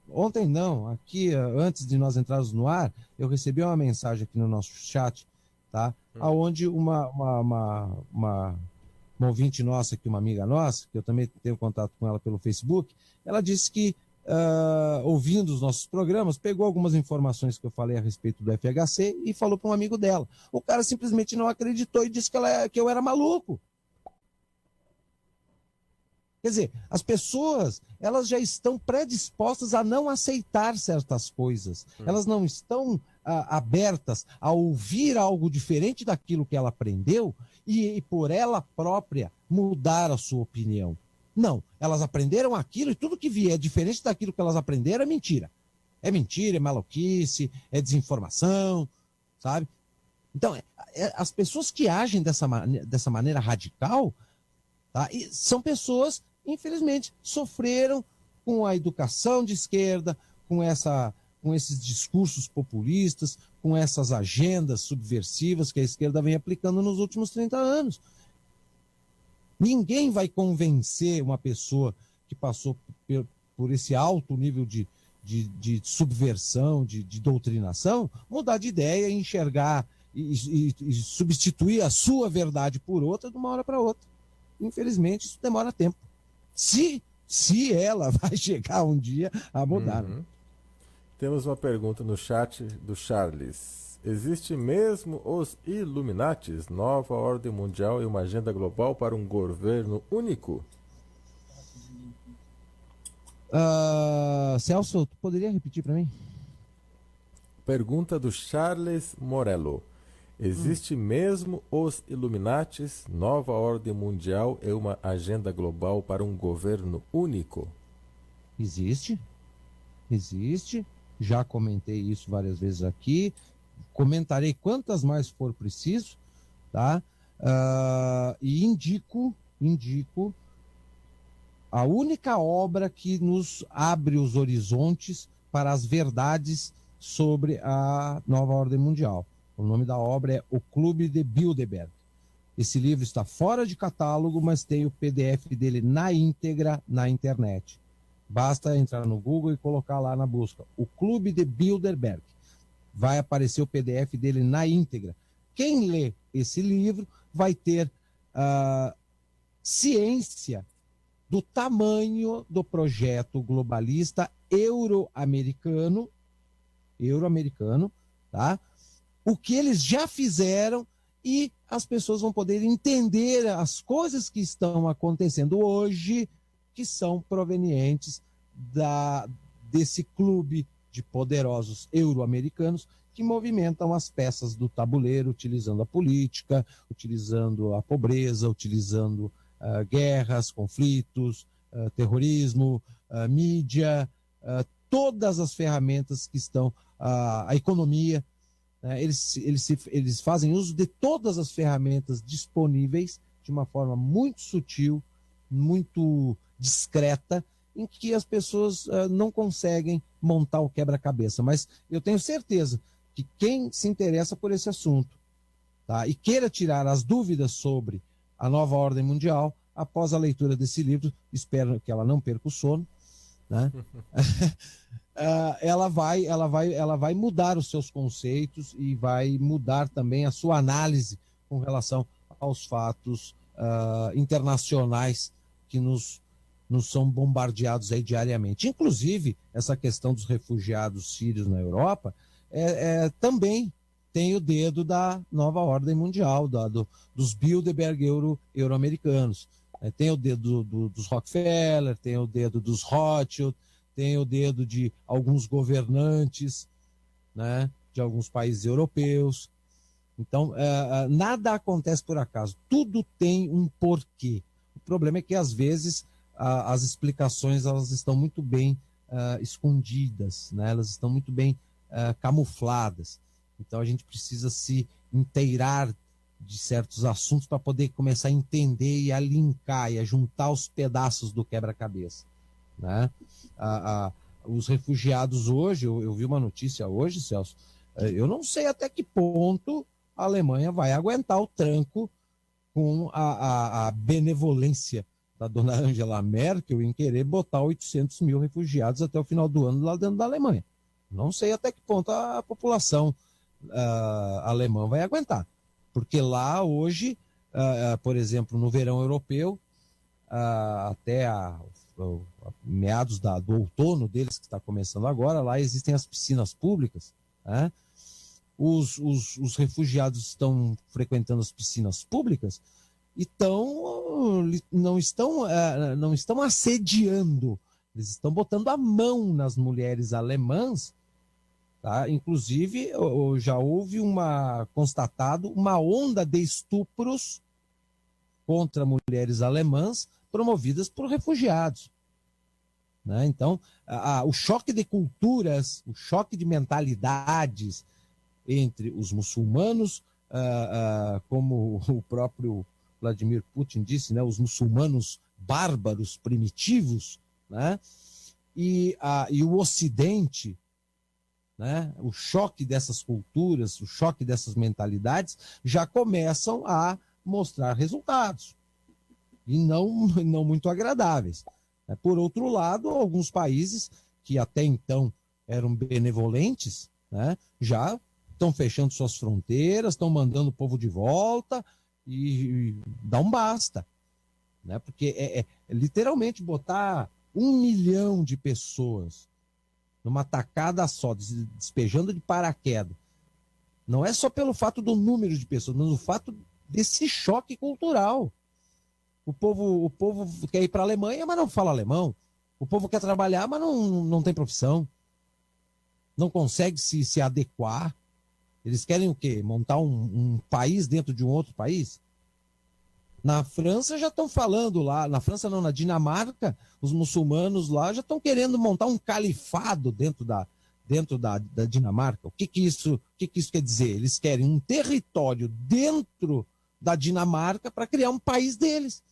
ontem não, aqui antes de nós entrarmos no ar, eu recebi uma mensagem aqui no nosso chat, tá? Aonde uma ouvinte nossa, aqui, uma amiga nossa, que eu também tenho contato com ela pelo Facebook, ela disse que, ouvindo os nossos programas, pegou algumas informações que eu falei a respeito do FHC e falou para um amigo dela. O cara simplesmente não acreditou e disse que eu era maluco. Quer dizer, as pessoas, elas já estão predispostas a não aceitar certas coisas. Elas não estão abertas a ouvir algo diferente daquilo que ela aprendeu e por ela própria mudar a sua opinião. Não, elas aprenderam aquilo e tudo que vier diferente daquilo que elas aprenderam é mentira. É mentira, é maluquice, é desinformação, sabe? Então, as pessoas que agem dessa maneira radical, tá? E são pessoas, infelizmente, sofreram com a educação de esquerda, com esses discursos populistas, com essas agendas subversivas que a esquerda vem aplicando nos últimos 30 anos. Ninguém vai convencer uma pessoa que passou por esse alto nível de subversão, de doutrinação, mudar de ideia, enxergar e substituir a sua verdade por outra de uma hora para outra. Infelizmente, isso demora tempo. Se ela vai chegar um dia a mudar. Uhum. Temos uma pergunta no chat do Charles. Existe mesmo os Illuminatis, nova ordem mundial e uma agenda global para um governo único? Celso, tu poderia repetir para mim? Pergunta do Charles Morello. Existe mesmo os Illuminatis, nova ordem mundial e uma agenda global para um governo único? Existe. Já comentei isso várias vezes aqui. Comentarei quantas mais for preciso, tá? E indico a única obra que nos abre os horizontes para as verdades sobre a nova ordem mundial. O nome da obra é O Clube de Bilderberg. Esse livro está fora de catálogo, mas tem o PDF dele na íntegra na internet. Basta entrar no Google e colocar lá na busca O Clube de Bilderberg. Vai aparecer o PDF dele na íntegra. Quem lê esse livro vai ter ciência do tamanho do projeto globalista euro-americano, tá? O que eles já fizeram e as pessoas vão poder entender as coisas que estão acontecendo hoje, que são provenientes desse clube de poderosos euro-americanos que movimentam as peças do tabuleiro, utilizando a política, utilizando a pobreza, utilizando guerras, conflitos, terrorismo, mídia, todas as ferramentas que estão, a economia, né? Eles fazem uso de todas as ferramentas disponíveis de uma forma muito sutil, muito discreta, em que as pessoas não conseguem montar o quebra-cabeça. Mas eu tenho certeza que quem se interessa por esse assunto, tá, e queira tirar as dúvidas sobre a nova ordem mundial, após a leitura desse livro, espero que ela não perca o sono, né? Ela vai mudar os seus conceitos e vai mudar também a sua análise com relação aos fatos internacionais que nos não são bombardeados aí diariamente. Inclusive, essa questão dos refugiados sírios na Europa também tem o dedo da nova ordem mundial, dos Bilderberg euro-americanos. Tem o dedo dos Rockefeller, tem o dedo dos Rothschild, tem o dedo de alguns governantes, né, de alguns países europeus. Então, nada acontece por acaso. Tudo tem um porquê. O problema é que, às vezes, as explicações elas estão muito bem escondidas, né? Elas estão muito bem camufladas. Então, a gente precisa se inteirar de certos assuntos para poder começar a entender e a linkar e a juntar os pedaços do quebra-cabeça, né? Os refugiados hoje, eu vi uma notícia hoje, Celso, eu não sei até que ponto a Alemanha vai aguentar o tranco com a benevolência da dona Angela Merkel em querer botar 800 mil refugiados até o final do ano lá dentro da Alemanha. Não sei até que ponto a população alemã vai aguentar. Porque lá hoje, por exemplo, no verão europeu, até meados do outono deles, que está começando agora, lá existem as piscinas públicas, né? Os refugiados estão frequentando as piscinas públicas e não estão assediando, eles estão botando a mão nas mulheres alemãs, tá? Inclusive, já houve constatado uma onda de estupros contra mulheres alemãs promovidas por refugiados, né? Então, o choque de culturas, o choque de mentalidades entre os muçulmanos, como o próprio Vladimir Putin disse, né, os muçulmanos bárbaros, primitivos, né, e o Ocidente, né, o choque dessas culturas, o choque dessas mentalidades já começam a mostrar resultados, e não muito agradáveis. Por outro lado, alguns países que até então eram benevolentes, né, já estão fechando suas fronteiras, estão mandando o povo de volta e dá um basta, né? Porque é literalmente botar 1 milhão de pessoas numa tacada só, despejando de paraquedas. Não é só pelo fato do número de pessoas, mas o fato desse choque cultural. O povo quer ir para a Alemanha, mas não fala alemão. O povo quer trabalhar, mas não tem profissão. Não consegue se adequar. Eles querem o quê? Montar um país dentro de um outro país? Na França já estão falando lá, na França não, na Dinamarca, os muçulmanos lá já estão querendo montar um califado dentro da Dinamarca. O que isso quer dizer? Eles querem um território dentro da Dinamarca para criar um país deles.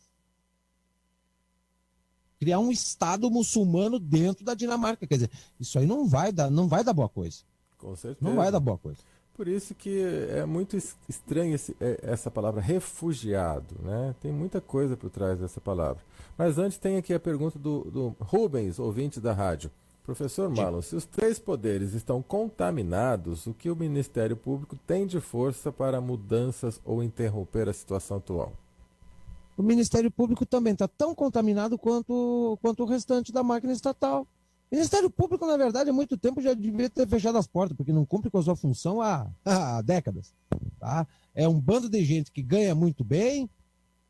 Criar um Estado muçulmano dentro da Dinamarca. Quer dizer, isso aí não vai dar boa coisa. Com certeza. Não vai dar boa coisa. Por isso que é muito estranho essa palavra refugiado, né? Tem muita coisa por trás dessa palavra. Mas antes tem aqui a pergunta do Rubens, ouvinte da rádio. Professor Marlon, se os 3 poderes estão contaminados, o que o Ministério Público tem de força para mudanças ou interromper a situação atual? O Ministério Público também está tão contaminado quanto o restante da máquina estatal. O Ministério Público, na verdade, há muito tempo já devia ter fechado as portas, porque não cumpre com a sua função há décadas. Tá? É um bando de gente que ganha muito bem,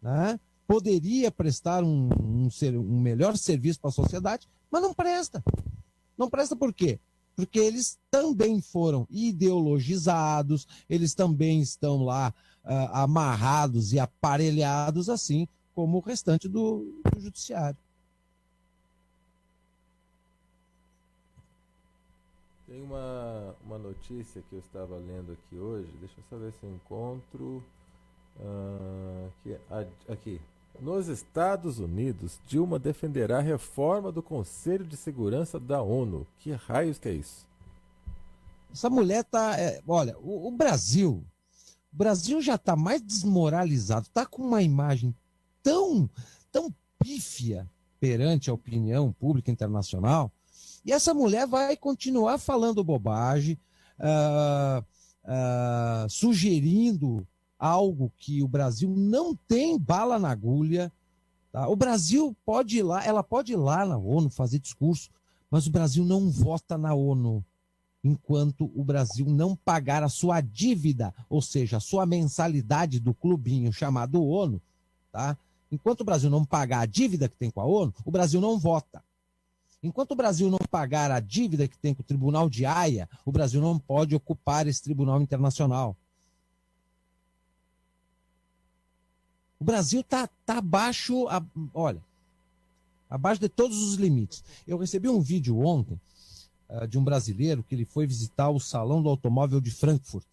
né? Poderia prestar um melhor serviço para a sociedade, mas não presta. Não presta por quê? Porque eles também foram ideologizados, eles também estão lá amarrados e aparelhados, assim como o restante do judiciário. Tem uma notícia que eu estava lendo aqui hoje, deixa eu só ver se eu encontro. Aqui. Nos Estados Unidos, Dilma defenderá a reforma do Conselho de Segurança da ONU. Que raios que é isso? Essa mulher tá... olha, o Brasil já está mais desmoralizado, está com uma imagem tão pífia perante a opinião pública internacional. E essa mulher vai continuar falando bobagem, sugerindo algo que o Brasil não tem bala na agulha, Tá? O Brasil pode ir lá, ela pode ir lá na ONU fazer discurso, mas o Brasil não vota na ONU enquanto o Brasil não pagar a sua dívida, ou seja, a sua mensalidade do clubinho chamado ONU, tá? Enquanto o Brasil não pagar a dívida que tem com a ONU, o Brasil não vota. Enquanto o Brasil não pagar a dívida que tem com o Tribunal de Haia, o Brasil não pode ocupar esse tribunal internacional. O Brasil está abaixo, olha, abaixo de todos os limites. Eu recebi um vídeo ontem de um brasileiro que ele foi visitar o Salão do Automóvel de Frankfurt,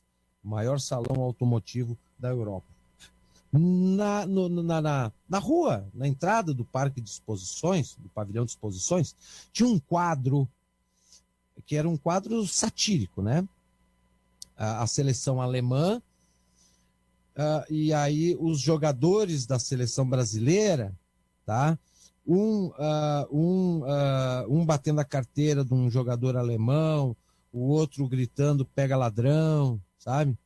o maior salão automotivo da Europa. Na rua, na entrada do parque de exposições, do pavilhão de exposições, tinha um quadro, que era um quadro satírico, né? A seleção alemã, e aí os jogadores da seleção brasileira, tá? Um batendo a carteira de um jogador alemão, o outro gritando pega ladrão, sabe?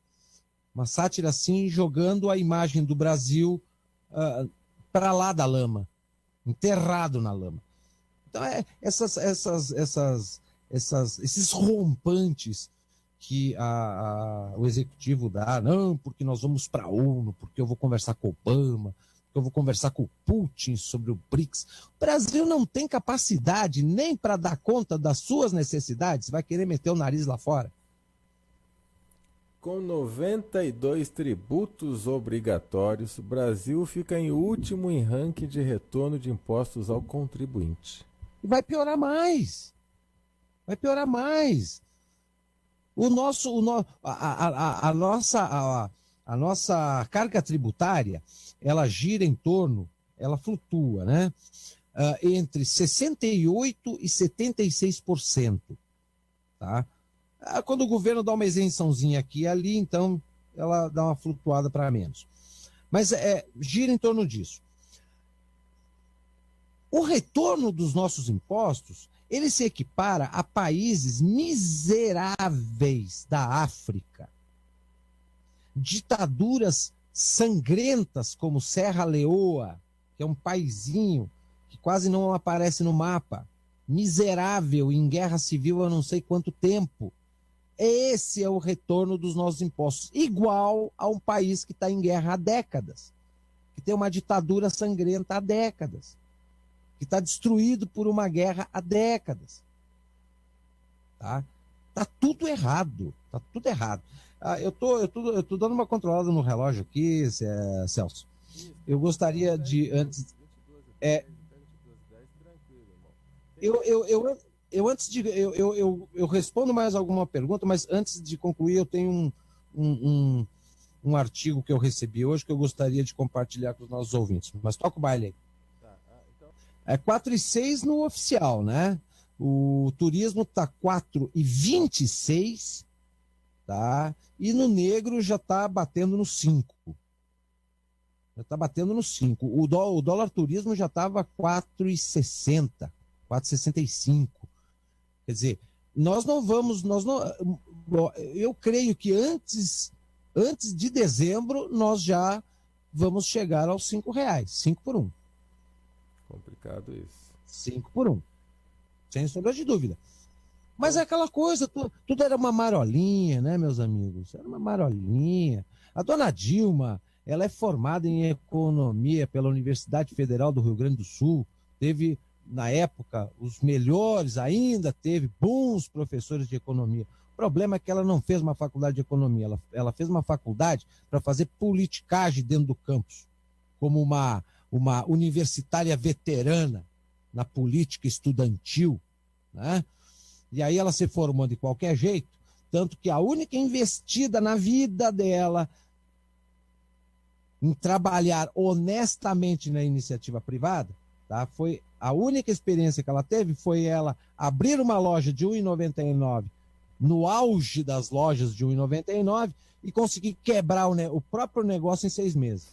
Uma sátira assim, jogando a imagem do Brasil para lá da lama, enterrado na lama. Então, esses rompantes que o executivo dá, não, porque nós vamos para a ONU, porque eu vou conversar com o Obama, porque eu vou conversar com o Putin sobre o BRICS. O Brasil não tem capacidade nem para dar conta das suas necessidades, vai querer meter o nariz lá fora. Com 92 tributos obrigatórios, o Brasil fica em último em ranking de retorno de impostos ao contribuinte. E vai piorar mais. Vai piorar mais. A nossa carga tributária, ela gira em torno, ela flutua, né? Entre 68% e 76%. Tá? Quando o governo dá uma isençãozinha aqui e ali, então ela dá uma flutuada para menos. Mas gira em torno disso. O retorno dos nossos impostos, ele se equipara a países miseráveis da África. Ditaduras sangrentas como Serra Leoa, que é um paizinho que quase não aparece no mapa, miserável, em guerra civil há não sei quanto tempo. Esse é o retorno dos nossos impostos, igual a um país que está em guerra há décadas, que tem uma ditadura sangrenta há décadas, que está destruído por uma guerra há décadas. Tá tudo errado, tá tudo errado. Eu tô dando uma controlada no relógio aqui, Celso. Eu gostaria de, antes... Eu respondo mais alguma pergunta, mas antes de concluir, eu tenho um artigo que eu recebi hoje que eu gostaria de compartilhar com os nossos ouvintes. Mas toca o baile aí. É 4,6 no oficial, né? O turismo tá 4,26, tá? E no negro já tá batendo no 5. Já tá batendo no 5. O dólar turismo já tava 4,60, 4,65. Quer dizer, eu creio que antes de dezembro nós já vamos chegar aos R$5, 5 por 1. Complicado isso. 5 por 1. Sem sombra de dúvida. Mas é aquela coisa, tudo era uma marolinha, né, meus amigos? Era uma marolinha. A dona Dilma, ela é formada em economia pela Universidade Federal do Rio Grande do Sul. Teve, na época, os melhores, ainda teve bons professores de economia. O problema é que ela não fez uma faculdade de economia, ela fez uma faculdade para fazer politicagem dentro do campus, como uma universitária veterana na política estudantil, né? E aí ela se formou de qualquer jeito, tanto que a única investida na vida dela em trabalhar honestamente na iniciativa privada, tá? Foi a única experiência que ela teve foi ela abrir uma loja de R$1,99 no auge das lojas de R$1,99 e conseguir quebrar o próprio negócio em 6 meses.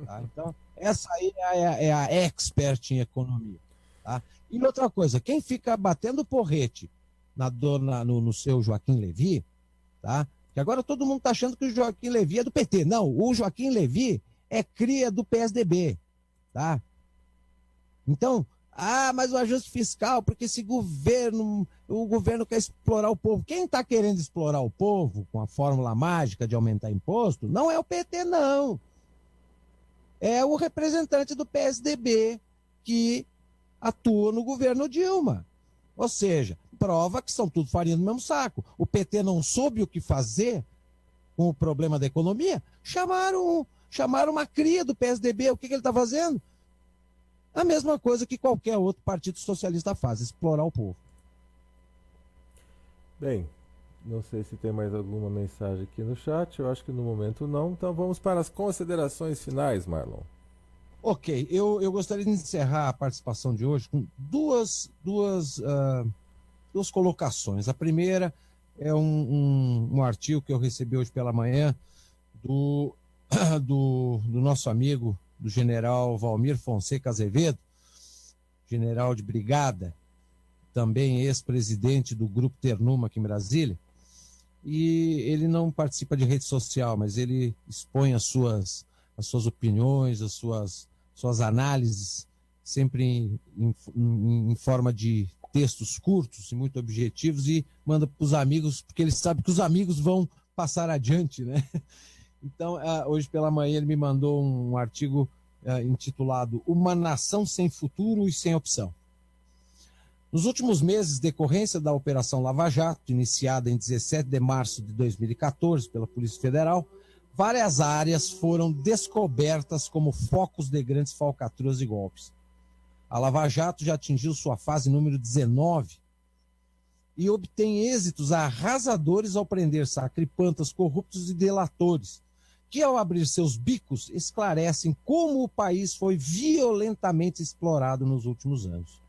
Tá? Então, essa aí é a expert em economia. Tá? E outra coisa, quem fica batendo porrete no seu Joaquim Levy, tá? Que agora todo mundo está achando que o Joaquim Levy é do PT. Não, o Joaquim Levy é cria do PSDB. Tá? Então, mas o ajuste fiscal, porque o governo quer explorar o povo. Quem está querendo explorar o povo com a fórmula mágica de aumentar imposto, não é o PT, não. É o representante do PSDB que atua no governo Dilma. Ou seja, prova que são tudo farinha do mesmo saco. O PT não soube o que fazer com o problema da economia, chamaram uma cria do PSDB. O que ele está fazendo? A mesma coisa que qualquer outro partido socialista faz, explorar o povo. Bem, não sei se tem mais alguma mensagem aqui no chat, eu acho que no momento não. Então vamos para as considerações finais, Marlon. Ok, eu gostaria de encerrar a participação de hoje com duas colocações. A primeira é um artigo que eu recebi hoje pela manhã do nosso amigo, do general Valmir Fonseca Azevedo, general de brigada, também ex-presidente do Grupo Ternuma aqui em Brasília, e ele não participa de rede social, mas ele expõe as suas opiniões, as suas análises, sempre em forma de textos curtos e muito objetivos, e manda para os amigos, porque ele sabe que os amigos vão passar adiante, né? Então, hoje pela manhã ele me mandou um artigo intitulado Uma Nação Sem Futuro e Sem Opção. Nos últimos meses, decorrência da Operação Lava Jato, iniciada em 17 de março de 2014 pela Polícia Federal, várias áreas foram descobertas como focos de grandes falcatruas e golpes. A Lava Jato já atingiu sua fase número 19 e obtém êxitos arrasadores ao prender sacripantas, corruptos e delatores, que ao abrir seus bicos esclarecem como o país foi violentamente explorado nos últimos anos.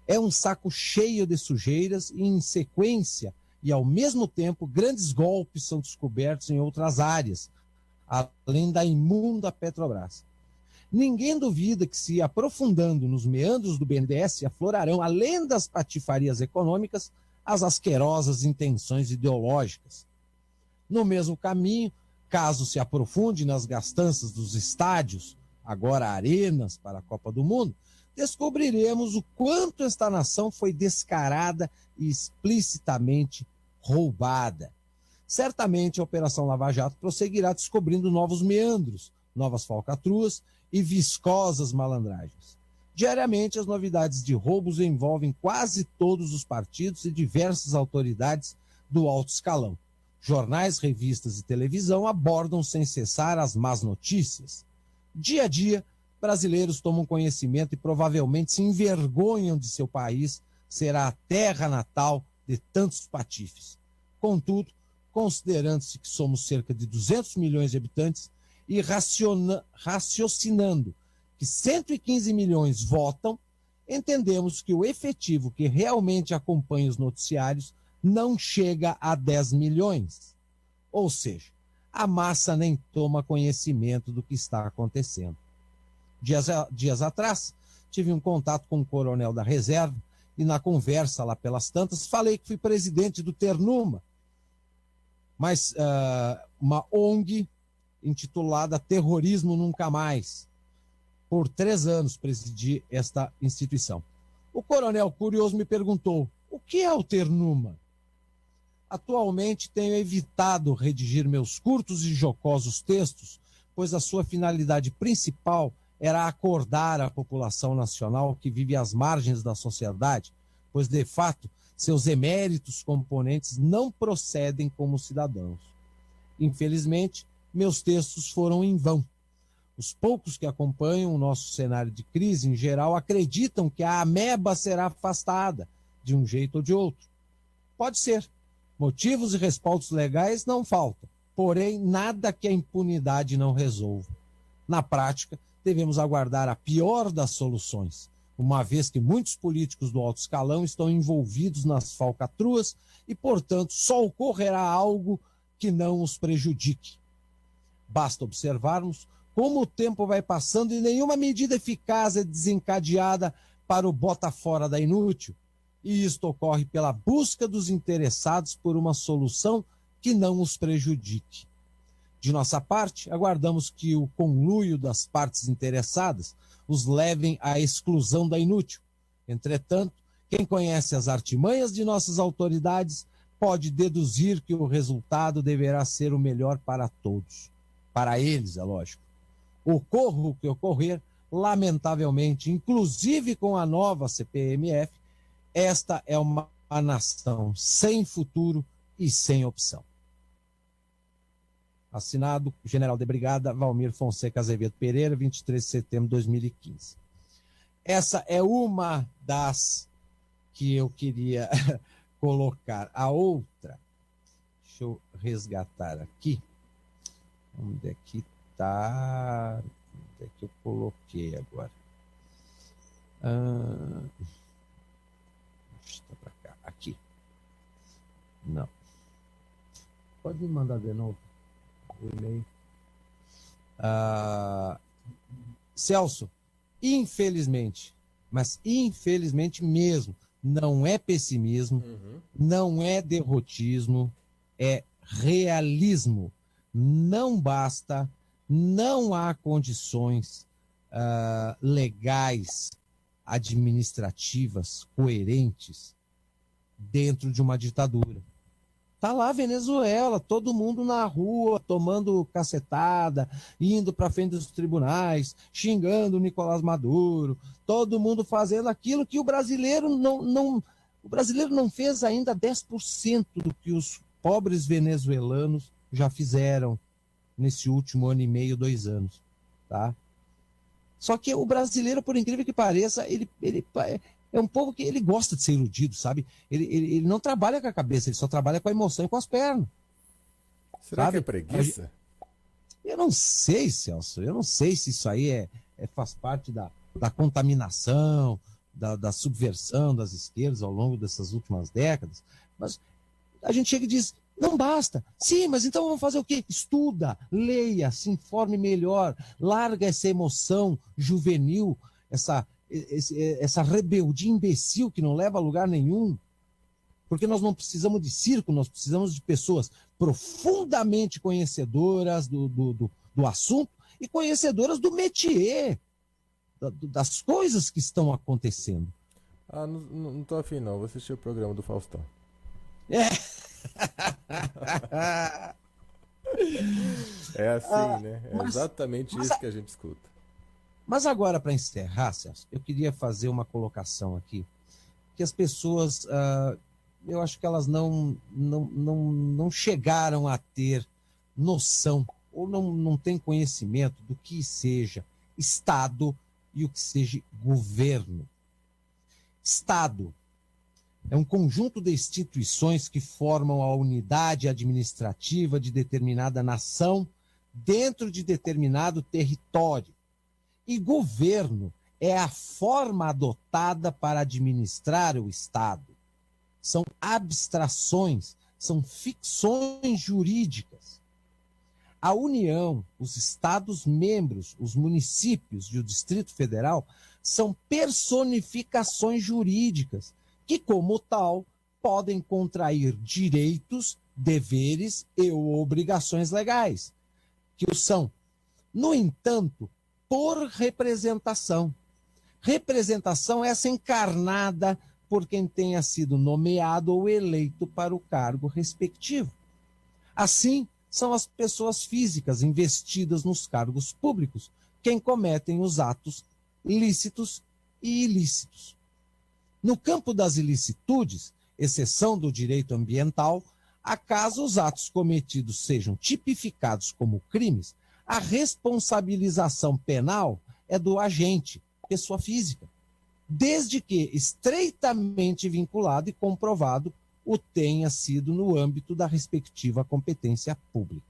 É um saco cheio de sujeiras e, em sequência, e ao mesmo tempo, grandes golpes são descobertos em outras áreas, além da imunda Petrobras. Ninguém duvida que, se aprofundando nos meandros do BNDES, aflorarão, além das patifarias econômicas, as asquerosas intenções ideológicas. No mesmo caminho, caso se aprofunde nas gastanças dos estádios, agora arenas para a Copa do Mundo, descobriremos o quanto esta nação foi descarada e explicitamente roubada. Certamente a Operação Lava Jato prosseguirá descobrindo novos meandros, novas falcatruas e viscosas malandragens. Diariamente, as novidades de roubos envolvem quase todos os partidos e diversas autoridades do alto escalão. Jornais, revistas e televisão abordam sem cessar as más notícias. Dia a dia, brasileiros tomam conhecimento e provavelmente se envergonham de seu país será a terra natal de tantos patifes. Contudo, considerando-se que somos cerca de 200 milhões de habitantes e raciocinando que 115 milhões votam, entendemos que o efetivo que realmente acompanha os noticiários não chega a 10 milhões. Ou seja, a massa nem toma conhecimento do que está acontecendo. Dias atrás, tive um contato com um coronel da reserva e, na conversa lá pelas tantas, falei que fui presidente do Ternuma, mas uma ONG intitulada Terrorismo Nunca Mais. Por 3 anos presidi esta instituição. O coronel, curioso, me perguntou: o que é o Ternuma? Atualmente tenho evitado redigir meus curtos e jocosos textos, pois a sua finalidade principal era acordar a população nacional que vive às margens da sociedade, pois, de fato, seus eméritos componentes não procedem como cidadãos. Infelizmente, meus textos foram em vão. Os poucos que acompanham o nosso cenário de crise em geral acreditam que a ameba será afastada, de um jeito ou de outro. Pode ser. Motivos e respaldos legais não faltam, porém nada que a impunidade não resolva. Na prática, devemos aguardar a pior das soluções, uma vez que muitos políticos do alto escalão estão envolvidos nas falcatruas e, portanto, só ocorrerá algo que não os prejudique. Basta observarmos como o tempo vai passando e nenhuma medida eficaz é desencadeada para o bota fora da inútil. E isto ocorre pela busca dos interessados por uma solução que não os prejudique. De nossa parte, aguardamos que o conluio das partes interessadas, os levem à exclusão da inútil. Entretanto, quem conhece as artimanhas de nossas autoridades pode deduzir que o resultado deverá ser o melhor para todos. Para eles, é lógico. Ocorra o que ocorrer, lamentavelmente, inclusive com a nova CPMF, esta é uma nação sem futuro e sem opção. Assinado, General de Brigada Valmir Fonseca Azevedo Pereira, 23 de setembro de 2015. Essa é uma das que eu queria colocar. A outra, deixa eu resgatar aqui. Onde é que está? Onde é que eu coloquei agora? Está para cá. Aqui. Não. Pode me mandar de novo o e-mail. Celso, infelizmente, mas infelizmente mesmo, não é pessimismo, não é derrotismo, é realismo. Não basta, não há condições legais, administrativas, coerentes dentro de uma ditadura. Tá lá a Venezuela, todo mundo na rua, tomando cacetada, indo para frente dos tribunais, xingando o Nicolás Maduro, todo mundo fazendo aquilo que o brasileiro não fez ainda 10% do que os pobres venezuelanos já fizeram nesse último ano e meio, 2 anos, tá? Só que o brasileiro, por incrível que pareça, ele é um povo que ele gosta de ser iludido, sabe? Ele não trabalha com a cabeça, ele só trabalha com a emoção e com as pernas. Será sabe? que é preguiça? Eu não sei, Celso, eu não sei se isso aí faz parte da contaminação, da subversão das esquerdas ao longo dessas últimas décadas, mas a gente chega e diz, não basta. Sim, mas então vamos fazer o quê? Estuda, leia, se informe melhor, larga essa emoção juvenil, essa rebeldia imbecil que não leva a lugar nenhum, porque nós não precisamos de circo, nós precisamos de pessoas profundamente conhecedoras do assunto e conhecedoras do métier, das coisas que estão acontecendo. Não tô afim não, vou assistir o programa do Faustão. É assim, né? É exatamente isso que a gente escuta. Mas agora, para encerrar, Celso, eu queria fazer uma colocação aqui, que as pessoas, eu acho que elas não chegaram a ter noção, ou não têm conhecimento do que seja Estado e o que seja governo. Estado é um conjunto de instituições que formam a unidade administrativa de determinada nação dentro de determinado território. E governo é a forma adotada para administrar o Estado. São abstrações, são ficções jurídicas. A União, os Estados-membros, os municípios e o Distrito Federal são personificações jurídicas que, como tal, podem contrair direitos, deveres e ou obrigações legais, que o são. No entanto, por representação. Representação essa encarnada por quem tenha sido nomeado ou eleito para o cargo respectivo. Assim, são as pessoas físicas investidas nos cargos públicos quem cometem os atos lícitos e ilícitos. No campo das ilicitudes, exceção do direito ambiental, acaso os atos cometidos sejam tipificados como crimes, a responsabilização penal é do agente, pessoa física, desde que estreitamente vinculado e comprovado o tenha sido no âmbito da respectiva competência pública.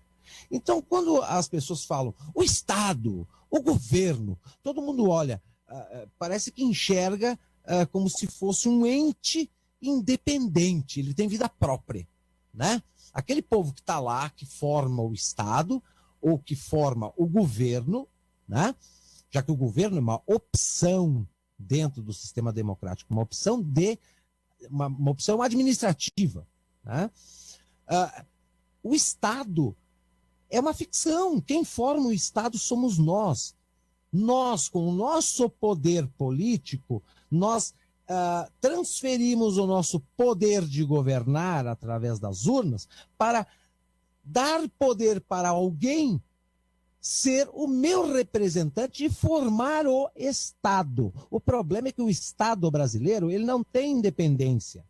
Então, quando as pessoas falam o Estado, o governo, todo mundo olha, parece que enxerga como se fosse um ente independente, ele tem vida própria, né? Aquele povo que está lá, que forma o Estado, ou que forma o governo, né? Já que o governo é uma opção dentro do sistema democrático, uma opção uma opção administrativa, né? O Estado é uma ficção. Quem forma o Estado somos nós. Nós, com o nosso poder político, nós transferimos o nosso poder de governar através das urnas para dar poder para alguém ser o meu representante e formar o Estado. O problema é que o Estado brasileiro ele não tem independência.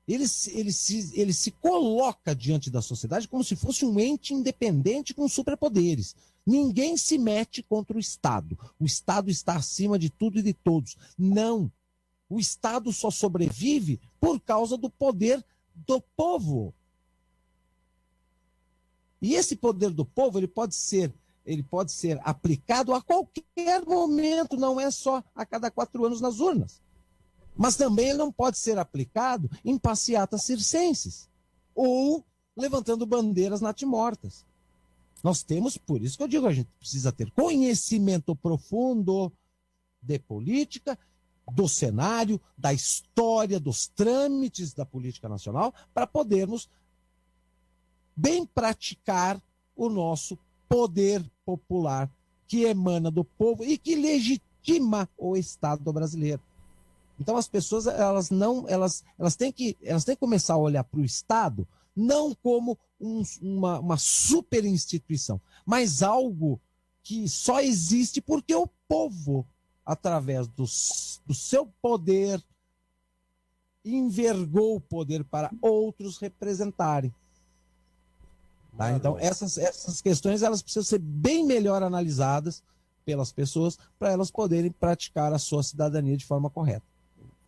Ele se coloca diante da sociedade como se fosse um ente independente com superpoderes. Ninguém se mete contra o Estado. O Estado está acima de tudo e de todos. Não. O Estado só sobrevive por causa do poder do povo. E esse poder do povo ele pode ser aplicado a qualquer momento, não é só a cada 4 anos nas urnas. Mas também ele não pode ser aplicado em passeatas circenses ou levantando bandeiras natimortas. Nós temos, por isso que eu digo, a gente precisa ter conhecimento profundo de política, do cenário, da história, dos trâmites da política nacional, para podermos bem praticar o nosso poder popular que emana do povo e que legitima o Estado brasileiro. Então as pessoas elas têm que começar a olhar para o Estado não como uma super instituição, mas algo que só existe porque o povo, através do seu poder, envergou o poder para outros representarem. Tá? Então essas questões elas precisam ser bem melhor analisadas pelas pessoas para elas poderem praticar a sua cidadania de forma correta.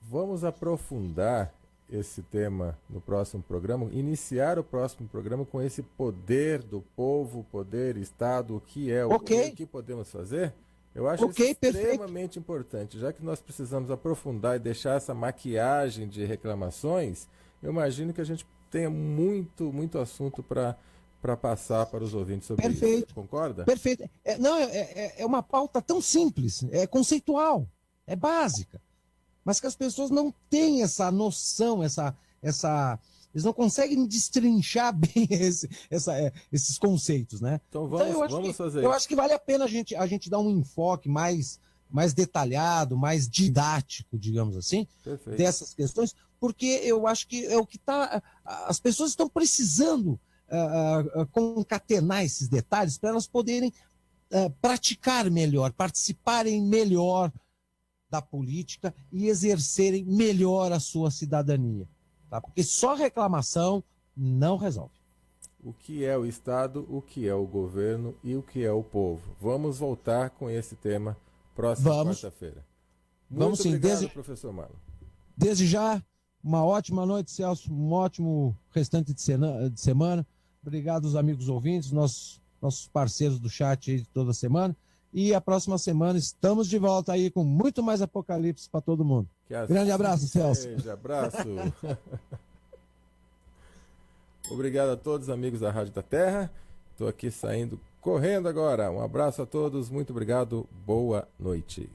Vamos aprofundar esse tema no próximo programa, iniciar o próximo programa com esse poder do povo, poder, Estado, o que é, o que podemos fazer. Eu acho isso extremamente importante, já que nós precisamos aprofundar e deixar essa maquiagem de reclamações, eu imagino que a gente tenha muito assunto para passar para os ouvintes sobre isso. Concorda? Perfeito. É uma pauta tão simples, é conceitual, é básica. Mas que as pessoas não têm essa noção, eles não conseguem destrinchar bem esses conceitos, né? Então vamos fazer isso. Eu acho que vale a pena a gente dar um enfoque mais detalhado, mais didático, digamos assim, Perfeito. Dessas questões, porque eu acho que é o que está. As pessoas estão precisando concatenar esses detalhes para elas poderem praticar melhor, participarem melhor da política e exercerem melhor a sua cidadania. Tá? Porque só reclamação não resolve. O que é o Estado, o que é o governo e o que é o povo? Vamos voltar com esse tema próxima quarta-feira. Muito obrigado, professor Marlon. Desde já, uma ótima noite, Celso, um ótimo restante de semana. Obrigado aos amigos ouvintes, nossos parceiros do chat aí de toda semana. E a próxima semana estamos de volta aí com muito mais Apocalipse para todo mundo. Grande abraço, Celso. Abraço. Obrigado a todos, amigos da Rádio da Terra. Estou aqui saindo correndo agora. Um abraço a todos, muito obrigado, boa noite.